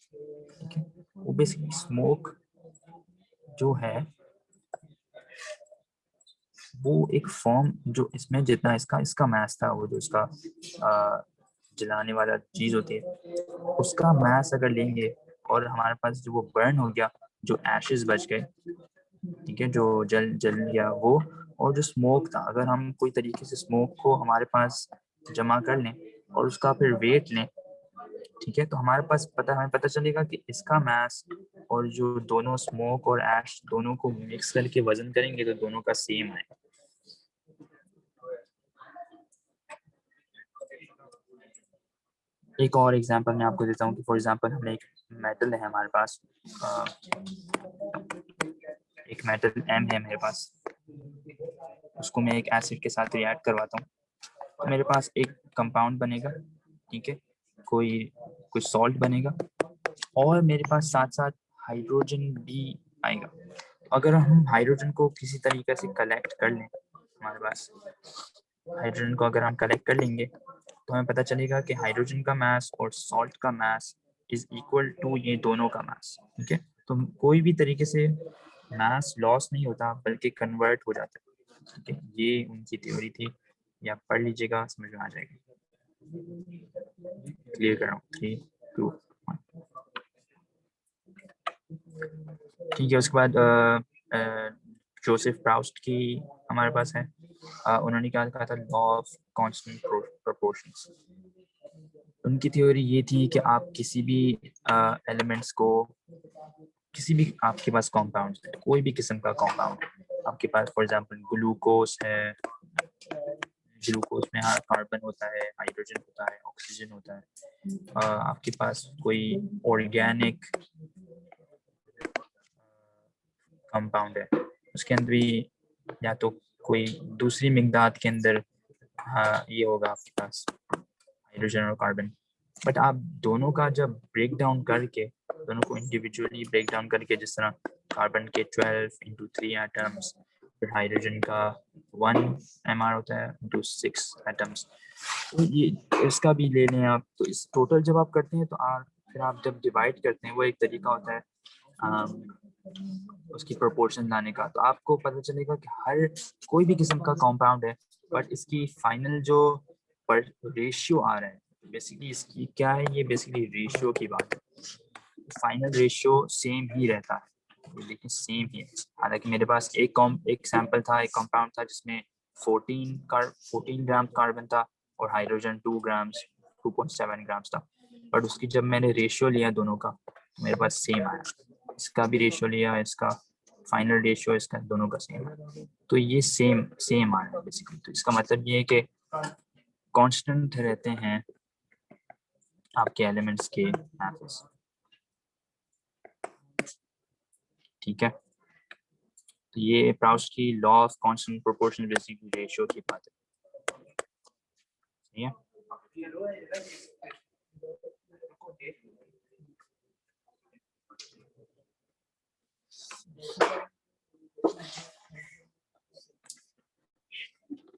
ठीक है। वो बेसिकली स्मोक जो है वो एक फॉर्म, जो इसमें जितना इसका मैस था, वो जो इसका जलाने वाला चीज होती है, उसका मैस अगर लेंगे और हमारे पास जो वो बर्न हो गया, जो एशेस बच गए, ठीक है, जो जल गया वो, और जो स्मोक था, अगर हम कोई तरीके से स्मोक को हमारे पास जमा कर लें और उसका फिर वेट लें, ठीक है, तो हमारे पास हमें पता चलेगा कि इसका मास और जो दोनों स्मोक और ऐश दोनों को मिक्स करके वजन करेंगे तो दोनों का सेम आएगा। एक और एग्जांपल मैं आपको देता हूँ कि फॉर एग्जांपल हमने एक मेटल है हमारे पास, एक मेटल M है मेरे पास, उसको मैं एक एसिड के साथ रिएक्ट करवाता हूँ, तो मेरे पास एक कंपाउंड बनेगा, ठीक है, कोई सॉल्ट बनेगा, और मेरे पास साथ साथ हाइड्रोजन भी आएगा। अगर हम हाइड्रोजन को किसी तरीके से कलेक्ट कर लें, हमारे पास हाइड्रोजन को अगर हम कलेक्ट कर लेंगे तो हमें पता चलेगा कि हाइड्रोजन का मास और सॉल्ट का मास इज इक्वल टू ये दोनों का मास, ठीक है। तो कोई भी तरीके से मास लॉस नहीं होता बल्कि कन्वर्ट हो जाता है, ठीक है। ये उनकी थ्योरी थी, या पढ़ लीजिएगा, समझ में आ जाएगा। क्लियर कर रहा हूँ, 3 2 1, ठीक है। उसके बाद जोसेफ प्राउस्ट की हमारे पास है, उन्होंने क्या कहा था, लॉ ऑफ कांस्टेंट प्रोपोर्शंस। उनकी थ्योरी ये थी कि आप किसी भी एलिमेंट्स को, किसी भी आपके पास कंपाउंड है, कोई भी किस्म का कंपाउंड, आपके पास फॉर एग्जांपल ग्लूकोज है, ग्लूकोज में कार्बन होता है, हाइड्रोजन होता है, ऑक्सीजन होता है, आपके पास कोई ऑर्गेनिक कंपाउंड है, उसके अंदर भी या तो कोई दूसरी मिकदार के अंदर ये होगा आपके पास हाइड्रोजन और कार्बन, बट आप दोनों का जब ब्रेक डाउन करके, दोनों को इंडिविजुअली ब्रेक डाउन करके, जिस तरह कार्बन के 12 इंटू 3 एटम्स, फिर हाइड्रोजन का 1 MR होता है इंटू 6 एटम्स, तो ये इसका भी ले लें आप, तो इस टोटल जब आप करते हैं तो फिर आप जब डिवाइड करते हैं, वो एक तरीका होता है उसकी प्रोपोर्शन लाने का, तो आपको पता चलेगा कि हर कोई भी किस्म का कंपाउंड है, बट इसकी फाइनल जो पर रेशियो आ रहा है, बेसिकली इसकी क्या है, ये बेसिकली रेशियो की बात है। फाइनल रेशियो सेम ही रहता है, ये देखिए सेम ही है। हालांकि मेरे पास एक सैंपल था, एक कंपाउंड था जिसमें 14 ग्राम कार्बन था और हाइड्रोजन 2.7 ग्राम्स था, बट उसकी जब मैंने रेशियो लिया दोनों का तो मेरे पास सेम आया। इसका भी रेशियो लिया, इसका फाइनल रेशियो इसका दोनों का सेम है, तो ये सेम सेम आ रहा है बेसिकली। तो इसका मतलब ये है कि कांस्टेंट रहते हैं आपके एलिमेंट्स के मैथ्स, ठीक है। तो ये प्राउस्ट की law of constant proportional basically ratio की बात है, सही है।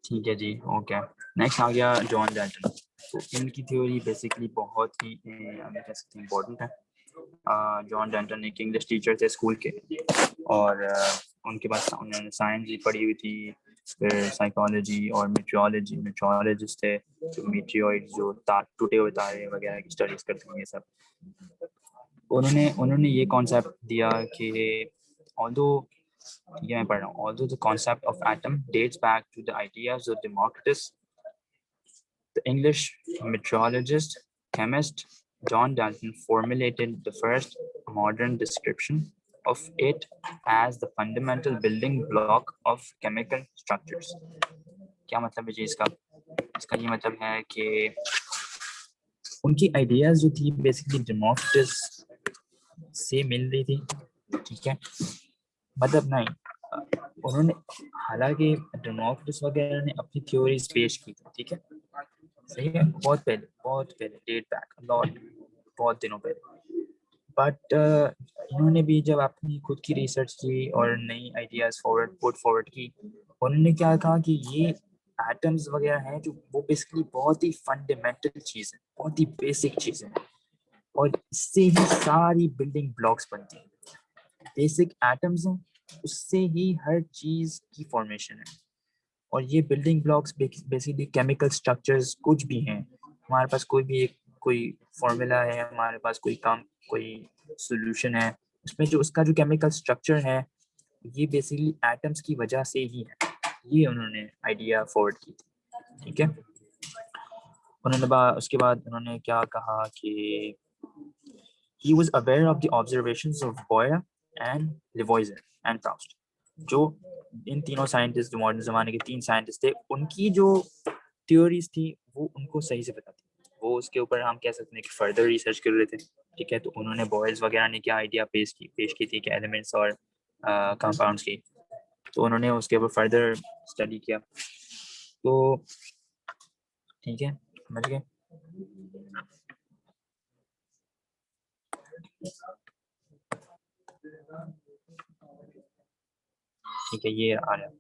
ठीक है जी, ओके। नेक्स्ट आ गया जॉन डाल्टन। तो इनकी थ्योरी बेसिकली बहुत ही कह सकते हैं इम्पोर्टेंट है। जॉन डाल्टन एक इंग्लिश टीचर थे स्कूल के, और उनके पास उन्होंने साइंस भी पढ़ी हुई थी, फिर साइकोलॉजी और मीट्रोलॉजिस्ट थे, जो मीटियोइड जो टूटे हुए तारे वगैरह की स्टडीज करते हैं ये सब। उन्होंने उन्होंने ये कॉन्सेप्ट दिया कि ऑल्दो, ये मैं पढ़ रहा हूँ, although the concept of atom dates back to the ideas of Democritus, the English meteorologist, chemist John Dalton formulated the first modern description of it as the fundamental building block of chemical structures. क्या मतलब है जी इसका? इसका ये मतलब है कि उनकी आइडियाज जो थी बेसिकली डेमोक्रिटस से मिल रही थी, ठीक है। मतलब नहीं, उन्होंने, हालांकि डेमोक्रिटस वगैरह ने अपनी थ्योरीज पेश की थी, ठीक है, सही है, बहुत पहले डेट बैक लॉट, बहुत दिनों पहले। बट इन्होंने भी जब अपनी खुद की रिसर्च की और नई आइडियाज पुट फॉरवर्ड की, उन्होंने क्या कहा कि ये एटम्स वगैरह हैं जो वो बेसिकली बहुत ही फंडामेंटल चीज़ है, बहुत ही बेसिक चीज़ है, और इससे ही सारी बिल्डिंग ब्लॉक्स बनती हैं। बेसिक एटम्स हैं, उससे ही हर चीज़ की फॉर्मेशन है, और ये building blocks basically chemical structures कुछ भी हैं। हमारे पास कोई भी एक कोई फॉर्मूला है, हमारे पास कोई सॉल्यूशन है, उसमें जो उसका जो केमिकल स्ट्रक्चर है ये बेसिकली एटम्स की वजह से ही है। ये उन्होंने आइडिया फॉरवर्ड की थी, ठीक है। उसके बाद उन्होंने क्या कहा कि he was aware of the observations of Boyer and Lavoisier and Proust, जो इन तीनों साइंटिस्ट, जो मॉडर्न जमाने के तीन साइंटिस्ट थे, उनकी जो थ्योरीज थी वो उनको सही से पता थी। वो उसके ऊपर हम कह सकते हैं कि फर्दर रिसर्च कर रहे थे, ठीक है। तो उन्होंने बॉयल्स वगैरह ने क्या आइडिया पेश की थी कि एलिमेंट्स और कंपाउंड्स की, तो उन्होंने उसके ऊपर फर्दर स्टडी किया, तो ठीक है, समझ गए। ठीक है, ये आ रहा है,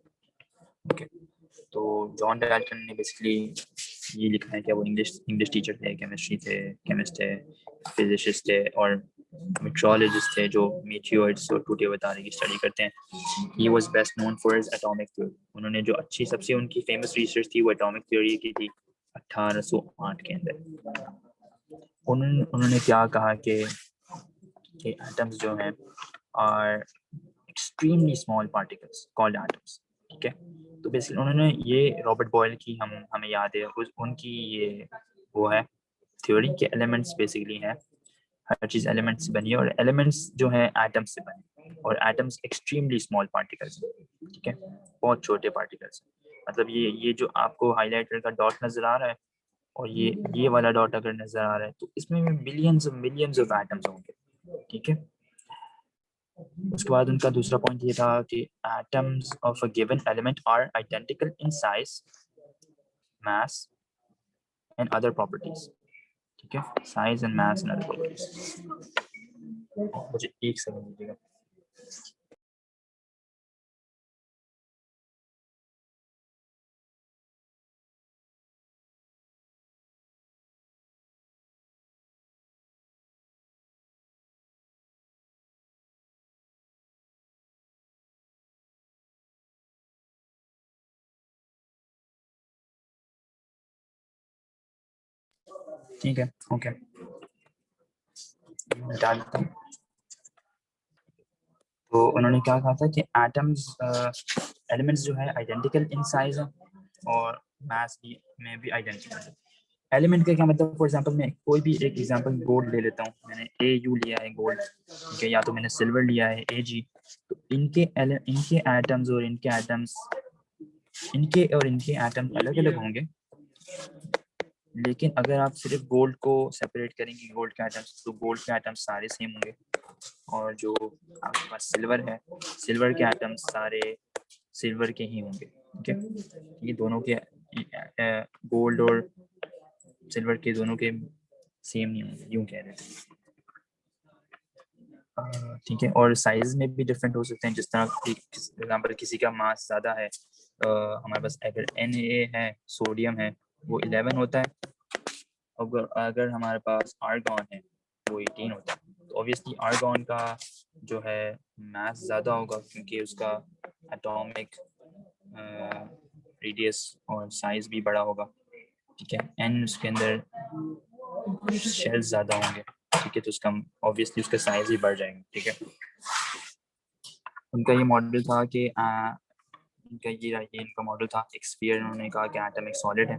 ओके। तो जॉन डाल्टन ने बेसिकली ये लिखा है कि वो इंग्लिश टीचर थे, केमिस्ट थे, फिजिसिस्ट थे और मेट्रोलॉजिस्ट थे, जो मीटियोइड्स और टूटे हुए तारे की स्टडी करते हैं। He was best known for his atomic theory. उन्होंने जो अच्छी सबसे उनकी फेमस रिसर्च थी वो एटॉमिक थ्योरी की थी 1808 के अंदर। उन्होंने क्या कहा कि एटम्स जो हैं are extremely small particles called atoms, ठीक है। तो बेसिकली उन्होंने ये रॉबर्ट बॉयल की हमें याद है उनकी ये वो है थ्योरी के एलिमेंट्स बेसिकली है, हर चीज़ एलिमेंट्स से बनी है, और एलिमेंट्स जो है एटम्स से बने, और एटम्स एक्सट्रीमली स्मॉल पार्टिकल्स, ठीक है, बहुत छोटे पार्टिकल्स। मतलब ये जो आपको हाईलाइटर का डॉट नजर आ रहा है, और ये वाला डॉट अगर नजर आ रहा है, तो इसमें मिलियंस ऑफ एटम्स होंगे, ठीक है। उसके बाद उनका दूसरा पॉइंट ये था कि atoms of a given element are identical in size, mass and other properties, ठीक है, size and mass and other properties. मुझे एक सेकंड दीजिएगा। ठीक है, ओके, डालता हूँ। तो उन्होंने क्या कहा था कि एटम्स एलिमेंट्स जो है आइडेंटिकल इन साइज है और मास में भी आइडेंटिकल है। एलिमेंट का क्या मतलब, फॉर एग्जांपल मैं कोई भी एक एग्जांपल गोल्ड ले लेता हूँ, मैंने AU लिया है गोल्ड, ठीक है, या तो मैंने सिल्वर लिया है AG। तो इनके एटम्स और इनके एटम्स अलग अलग होंगे, लेकिन अगर आप सिर्फ गोल्ड को सेपरेट करेंगे गोल्ड के एटम्स, तो गोल्ड के एटम्स सारे सेम होंगे। और जो आपके पास सिल्वर है, सिल्वर के एटम्स सारे सिल्वर के ही होंगे, ठीक है। ये दोनों के गोल्ड और सिल्वर के दोनों के सेम नहीं होंगे, यूं कह रहे थे, ठीक है। और साइज में भी डिफरेंट हो सकते हैं, जिस तरह एग्जाम्पल किसी का मास ज़्यादा है, हमारे पास अगर Na है, सोडियम है, वो 11 होता है। अगर हमारे पास आर्गॉन है, वो 18 होता है। तो ऑब्वियसली आर्गॉन का जो है मास ज़्यादा होगा, क्योंकि उसका एटॉमिक रेडियस और साइज भी बड़ा होगा, ठीक है। एन उसके अंदर शेल्स ज़्यादा होंगे, ठीक है, तो उसका ऑब्वियसली उसका साइज भी बढ़ जाएगा, ठीक है। उनका ये मॉडल था कि इनका मॉडल था एक स्फीयर। उन्होंने कहा कि एटम एक सॉलिड है,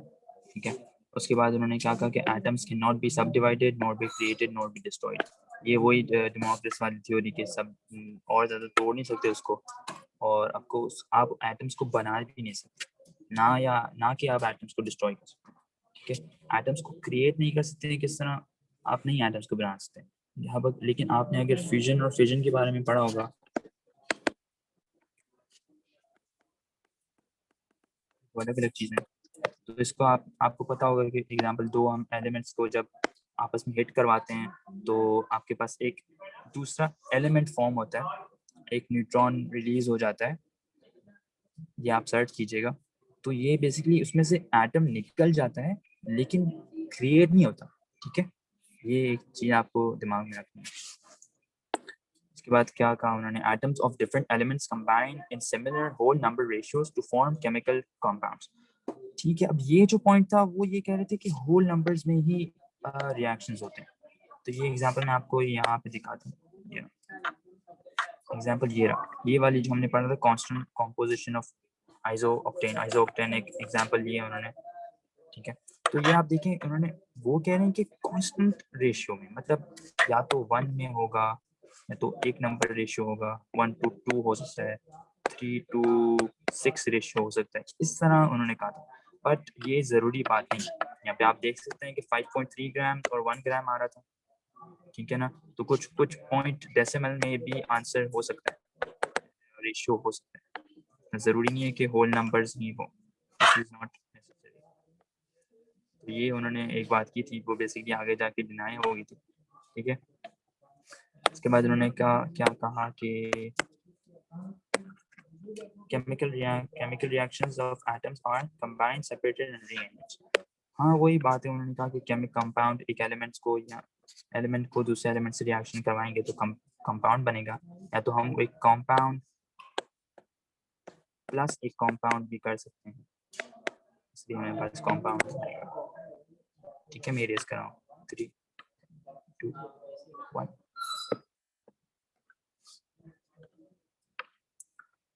ठीक है। उसके बाद उन्होंने क्या कहा कि एटम्स कैन नॉट बी सब divided, not be created, not be destroyed. ये वही डेमोक्रिटस वाली थ्योरी के सब और ज़्यादा तोड़ नहीं सकते उसको, और आपको आप एटम्स को बना भी नहीं सकते, ना कि आप एटम्स को डिस्ट्रॉय कर सकते, ठीक है। एटम्स को क्रिएट नहीं कर सकते, किस तरह आप नहीं एटम्स को बना सकते यहाँ पर। लेकिन आपने अगर फ्यूजन और फिजन के बारे में पढ़ा होगा, अलग अलग चीज़ें, तो इसको आपको पता होगा कि एग्जांपल दो हम एलिमेंट्स को जब आपस में हिट करवाते हैं, तो आपके पास एक दूसरा एलिमेंट फॉर्म होता है, एक न्यूट्रॉन रिलीज हो जाता है, ये आप सर्च कीजिएगा। तो ये बेसिकली उसमें से एटम निकल जाता है, लेकिन क्रिएट नहीं होता, ठीक है। ये एक चीज़ आपको दिमाग में रखनी है। इसके बाद क्या कहा उन्होंने, atoms of different elements combine in similar whole number ratios to form chemical compounds, ठीक है। अब ये जो पॉइंट था वो ये कह रहे थे कि होल नंबर्स में ही रिएक्शंस होते हैं। तो ये एग्जांपल मैं आपको यहाँ पे दिखाता हूँ। एग्जांपल ये रहा, ये वाली जो हमने पढ़ा था कांस्टेंट कंपोजिशन ऑफ आइसोऑक्टेन एक एग्जांपल लिया उन्होंने, ठीक है। तो ये आप देखें, उन्होंने वो कह रहे हैं कि कांस्टेंट रेशियो में, मतलब या तो 1 में होगा, या तो एक नंबर रेशियो होगा, 1:2 हो सकता है, 3:6 रेशियो हो सकता है, इस तरह उन्होंने कहा था। बट ये ज़रूरी बात नहीं है। यहाँ पे आप देख सकते हैं कि 5.3 ग्राम और 1 ग्राम आ रहा था, ठीक है ना। तो कुछ कुछ पॉइंट डेसिमल में भी आंसर हो सकता है, रेशियो हो सकता है, ज़रूरी नहीं है कि होल नंबर्स ही हो, दिस इज नॉट नेसेसरी। तो ये उन्होंने एक बात की थी, वो बेसिकली आगे जाके डिनाई होगी थी, ठीक है। इसके बाद उन्होंने क्या कहा कि chemical reactions of atoms are combined, separated and rearranged। हाँ वही बात है, उन्होंने कहा कि केमिकल कंपाउंड एक एलिमेंट्स को या एलिमेंट को दूसरे एलिमेंट से रिएक्शन करवाएंगे तो कंपाउंड बनेगा, या तो हम एक कंपाउंड प्लस एक कंपाउंड भी कर सकते हैं, इसलिए हमारे पास कंपाउंड बनेगा, ठीक है। मैं रेस कर रहा हूँ, 3 2 1,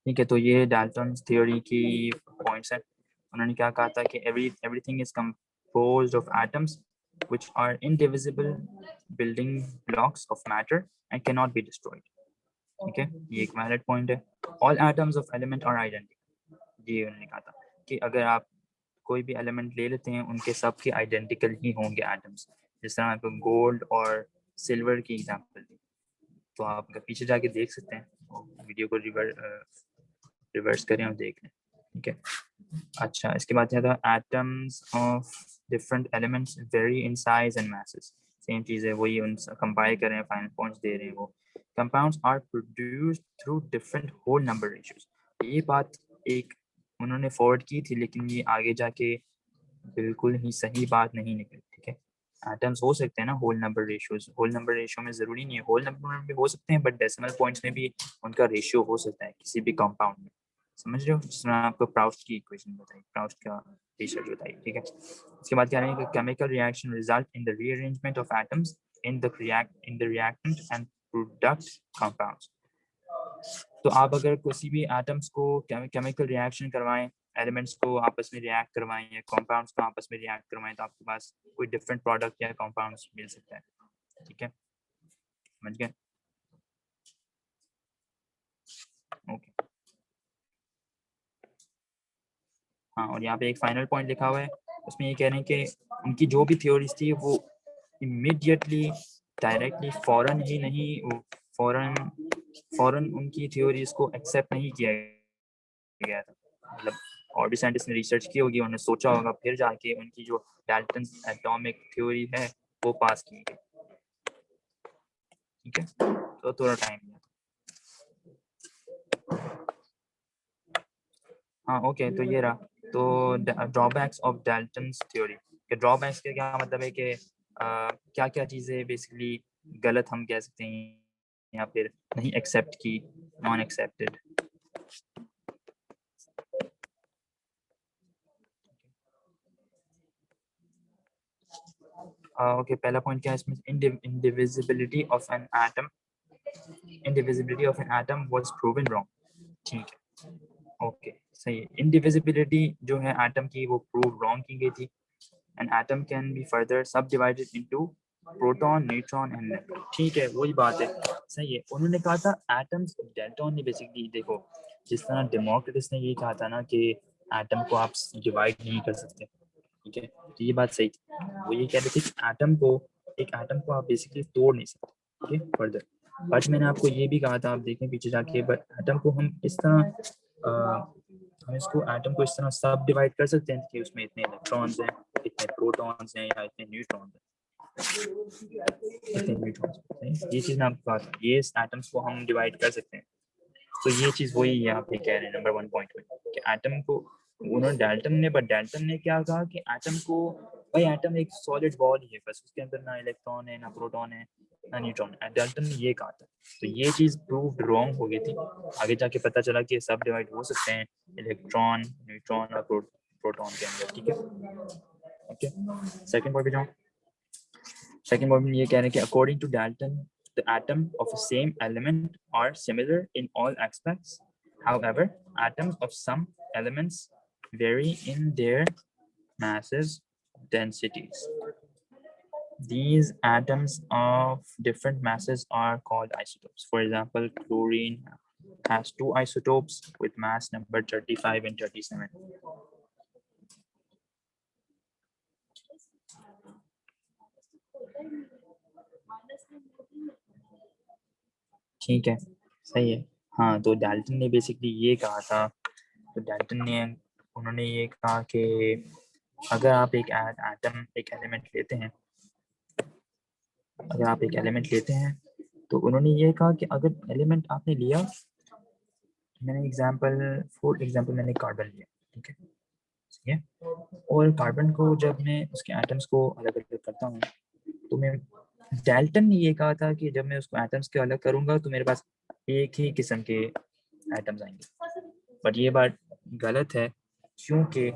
ठीक है। तो ये डाल्टन थ्योरी की पॉइंट्स हैं। उन्होंने क्या कहा था कि everything is composed of atoms which are indivisible building blocks of matter and can not be destroyed, ठीक है। ये एक वैलिड पॉइंट है। All atoms of element are identical, ये उन्होंने कहा था कि अगर आप कोई भी एलिमेंट ले लेते हैं, उनके सब के आइडेंटिकल ही होंगे एटम्स। जिस तरह आपको गोल्ड और सिल्वर की एग्जांपल दी, तो आप पीछे जाके देख सकते हैं, वीडियो को रिवर्स करें और देख लें, ठीक है। अच्छा, इसके बाद क्या था, atoms of different elements vary in size and masses। Same चीज़ है, वही उन कंपाइल कर रहे हैं, फाइनल पॉइंट्स दे रहे हैं वो। Compounds are produced through different whole number ratios. ये बात एक उन्होंने फॉरवर्ड की थी, लेकिन ये आगे जाके बिल्कुल ही सही बात नहीं निकली, ठीक है। एटम्स हो सकते हैं ना whole number ratios, whole number ratio में ज़रूरी नहीं है, होल नंबर में भी हो सकते हैं, बट डेसिमल पॉइंट्स में भी उनका रेशियो हो सकता है किसी भी कंपाउंड में, समझ रहे हो। जिसमें आपको प्राउस्ट की इक्वेशन बताई, प्राउस्ट का रिसर्च बताई, ठीक है। इसके बाद कह रहे हैं कि chemical reaction result in the rearrangement of atoms in the reactant and product compounds. तो आप अगर किसी भी एटम्स को केमिकल रिएक्शन करवाएं, एलिमेंट्स को आपस में रिएक्ट करवाएं या कंपाउंड्स को आपस में रिएक्ट करवाएं, तो आपके पास कोई डिफरेंट प्रोडक्ट या कंपाउंड्स मिल सकता है, ठीक है, समझ गए? ओके, हाँ, और यहाँ पे एक फाइनल पॉइंट लिखा हुआ है, उसमें ये कह रहे हैं कि उनकी जो भी थ्योरीज थी वो इमीडिएटली डायरेक्टली फौरन ही नहीं, फौरन उनकी थ्योरीज को एक्सेप्ट नहीं किया गया था। मतलब और भी साइंटिस्ट ने रिसर्च की होगी, उन्होंने सोचा होगा, फिर जाके उनकी जो डाल्टन एटॉमिक थ्योरी है वो पास की गई, ठीक है। तो थोड़ा टाइम लिया। हाँ ओके, तो ये रहा, तो ड्रॉबैक्स ऑफ डाल्टन्स थ्योरी के ड्रॉबैक्स का क्या मतलब है कि क्या क्या चीज़ें बेसिकली गलत हम कह सकते हैं या फिर नहीं एक्सेप्ट की, नॉन एक्सेप्टेड। ओके, पहला पॉइंट क्या है इसमें, indivisibility of an atom, indivisibility of an atom was proven wrong, ठीक है, ओके सही है। इंडिविजिबिलिटी जो है एटम की वो प्रूव रॉन्ग की गई थी। An atom can be further subdivided into proton, neutron and electron, ठीक है, वही बात है, सही है। उन्होंने कहा था एटम्स, डेल्टॉन ने बेसिकली, देखो जिस तरह डेमोक्रिटस ने ये कहा था ना कि एटम को आप डिवाइड नहीं कर सकते, ठीक है, तो ये बात सही थी। वो ये कह रहे थे कि एटम को, एक एटम को आप बेसिकली तोड़ नहीं सकते, ठीक है, फर्दर। बट मैंने आपको ये भी कहा था, आप देखें पीछे जाके, बट एटम को हम इस तरह हम इसको एटम को इस तरह सब डिवाइड कर सकते हैं कि उसमें इतने इलेक्ट्रॉन्स हैं, इतने प्रोटॉन्स हैं या इतने न्यूट्रॉन्स हैं, इतने न्यूट्रॉन्स हैं। ये चीज़ मैं आपको कहा था, ये एटम्स को हम डिवाइड कर सकते हैं। तो ये चीज़ वही है, आप ये कह रहे हैं नंबर 1 पॉइंट में कि एटम को उन्होंने डाल्टन ने क्या कहा कि एटम को, भाई एटम एक सॉलिड बॉल ही है बस, उसके अंदर ना इलेक्ट्रॉन है, ना प्रोटॉन है, ना न्यूट्रॉन है, डाल्टन ने ये कहा था। तो ये चीज़ प्रूव्ड रॉन्ग हो गई थी। आगे जाके पता चला कि सब डिवाइड हो सकते हैं इलेक्ट्रॉन, न्यूट्रॉन और प्रोटॉन के अंदर, ठीक है, ओके। सेकंड पॉइंट पे जाऊँ, सेकंड पॉइंट में ये कह रहे हैं कि according to Dalton the atom of the same element are similar in all aspects. However, atoms of some elements vary in their masses, densities. These atoms of different masses are called isotopes. For example, chlorine has 2 isotopes with mass number 35 and 37. ठीक है, सही है। हाँ, तो Dalton ने basically ये कहा था, तो डाल्टन ने, उन्होंने ये कहा कि अगर आप एक एटम, एक एलिमेंट लेते हैं, अगर आप एक एलिमेंट लेते हैं, तो उन्होंने ये कहा कि अगर एलिमेंट आपने लिया, मैंने एग्जांपल, फॉर एग्जांपल मैंने कार्बन लिया, ठीक है, ठीक है, और कार्बन को जब मैं उसके एटम्स को अलग अलग करता हूँ, तो मैं, डाल्टन ने ये कहा था कि जब मैं उसको एटम्स के अलग करूंगा तो मेरे पास एक ही किस्म के एटम्स आएंगे, बट ये बात गलत है, क्योंकि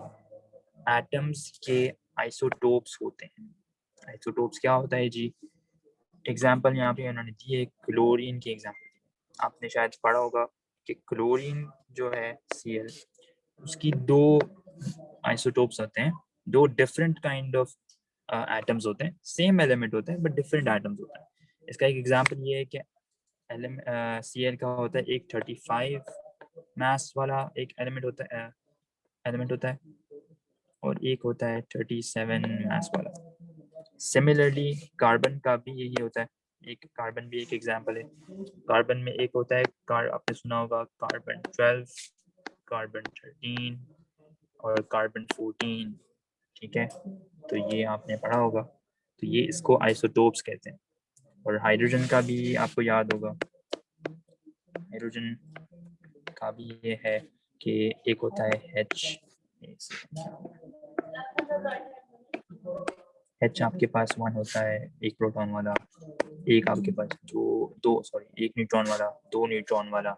एटम्स के आइसोटोप्स होते हैं। आइसोटोप्स क्या होता है जी, एग्जांपल यहाँ पे उन्होंने दिए, क्लोरीन की एग्जांपल, आपने शायद पढ़ा होगा कि क्लोरीन जो है Cl, उसकी 2 आइसोटोप्स होते हैं, 2 डिफरेंट काइंड ऑफ एटम्स होते हैं, सेम एलिमेंट होते हैं बट डिफरेंट एटम्स होते हैं। इसका एक एग्जांपल ये है कि Cl का होता है एक 35 मास वाला एक एलिमेंट होता है, और एक होता है 37 मास वाला। सिमिलरली कार्बन का भी यही होता है, एक कार्बन भी एक एग्जांपल है। कार्बन में एक होता है आपने सुना होगा कार्बन 12, कार्बन 13 और कार्बन 14, ठीक है, तो ये आपने पढ़ा होगा, तो ये इसको आइसोटोप्स कहते हैं। और हाइड्रोजन का भी आपको याद होगा, हाइड्रोजन का भी ये है कि एक होता है H आपके पास 1 होता है, एक प्रोटॉन वाला, एक आपके पास एक न्यूट्रॉन वाला, 2 न्यूट्रॉन वाला,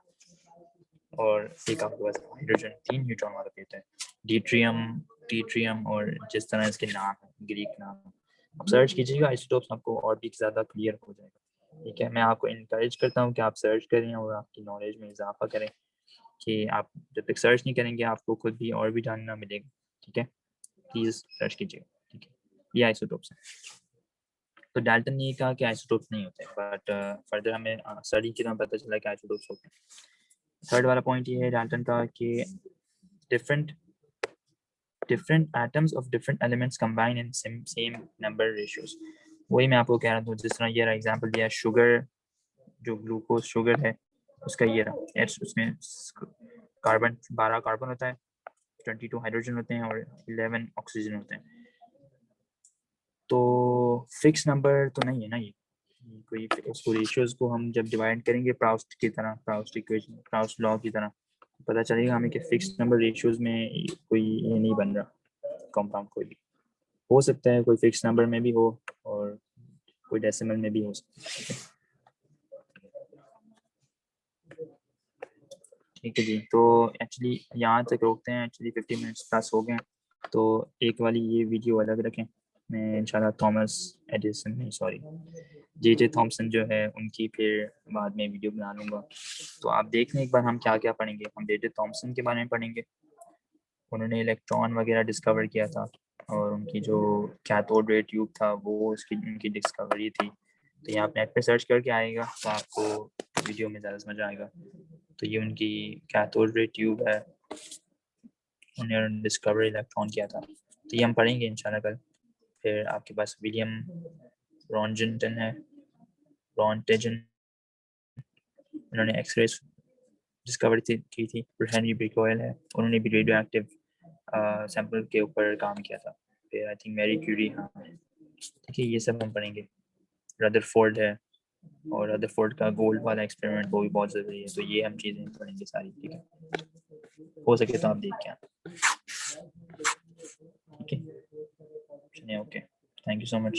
और एक आपके पास हाइड्रोजन 3 न्यूट्रॉन वाला देता है। ड्यूट्रियम ट्रीट्रियम और जिस तरह इसके नाम है, ग्रीक नाम है, आप सर्च कीजिएगा आइसोटोप्स, आपको और भी ज़्यादा क्लियर हो जाएगा। ठीक है, मैं आपको इनकरेज करता हूँ कि आप सर्च करें और आपकी नॉलेज में इजाफा करें, कि आप जब तक सर्च नहीं करेंगे आपको खुद भी और भी जानना मिलेगा। ठीक है, प्लीज़ सर्च कीजिएगा। ठीक है, ये आइसोटोप्स है। तो डाल्टन ने कहा कि आइसोटोप्स नहीं होते, बट फर्दर हमें स्टडी के दौरान पता चला कि आइसोटोप्स होते हैं। थर्ड वाला पॉइंट ये है डाल्टन का कि different atoms of different elements combine in same number ratios। वही मैं आपको कह रहा था, जिस तरह ये रहा एग्जांपल दिया, शुगर जो ग्लूकोज शुगर है उसका ये रहा एच, उसमें कार्बन 12 कार्बन होता है, 22 हाइड्रोजन होते हैं और 11 ऑक्सीजन होते हैं। तो फिक्स नंबर तो नहीं है ना ये कोई, उसको रेशियोज को हम जब डिवाइड करेंगे प्राउस्ट की तरह, प्राउस्ट इक्वेशन, प्राउस्ट लॉ की तरह, पता चलेगा हमें कि फिक्स नंबर रेशियोज में कोई ये नहीं बन रहा कंपाउंड। कोई भी हो सकता है, कोई फिक्स नंबर में भी हो और कोई डेसिमल में भी हो सकता है। ठीक है जी, तो एक्चुअली यहाँ तक रोकते हैं, एक्चुअली 50 मिनट्स प्लस हो गए, तो एक वाली ये वीडियो अलग रखें। मैं इंशाल्लाह थॉमस एडिसन नहीं सॉरी जे थॉमसन जो है उनकी फिर बाद में वीडियो बना लूँगा। तो आप देख लें एक बार हम क्या क्या पढ़ेंगे। हम जे थॉमसन के बारे में पढ़ेंगे, उन्होंने इलेक्ट्रॉन वगैरह डिस्कवर किया था और उनकी जो कैथोड रे ट्यूब था वो उसकी उनकी डिस्कवरी थी। तो ये आप नेट पे सर्च करके आएगा तो आपको वीडियो में ज़्यादा समझ आएगा। तो ये उनकी कैथोड रे ट्यूब है, उन्होंने डिस्कवर इलेक्ट्रॉन किया था। तो ये हम पढ़ेंगे इंशाल्लाह कल। फिर आपके पास विलियम रॉन्टन है, रॉन्टेजन, उन्होंने एक्सरे डिस्कवर की थी। फिर हेनरी बिकॉयल है, उन्होंने भी रेडियो एक्टिव सैंपल के ऊपर काम किया था। फिर आई थिंक मैरी क्यूरी, हाँ ठीक है, ये सब हम पढ़ेंगे। रदरफोर्ड है, और रदरफोर्ड का गोल्ड वाला एक्सपेरिमेंट वो भी बहुत ज़रूरी है। तो ये हम चीज़ें पढ़ेंगे सारी। ठीक है, हो सके तो आप देख के आए। ठीक है, चलिए, okay, thank you so much.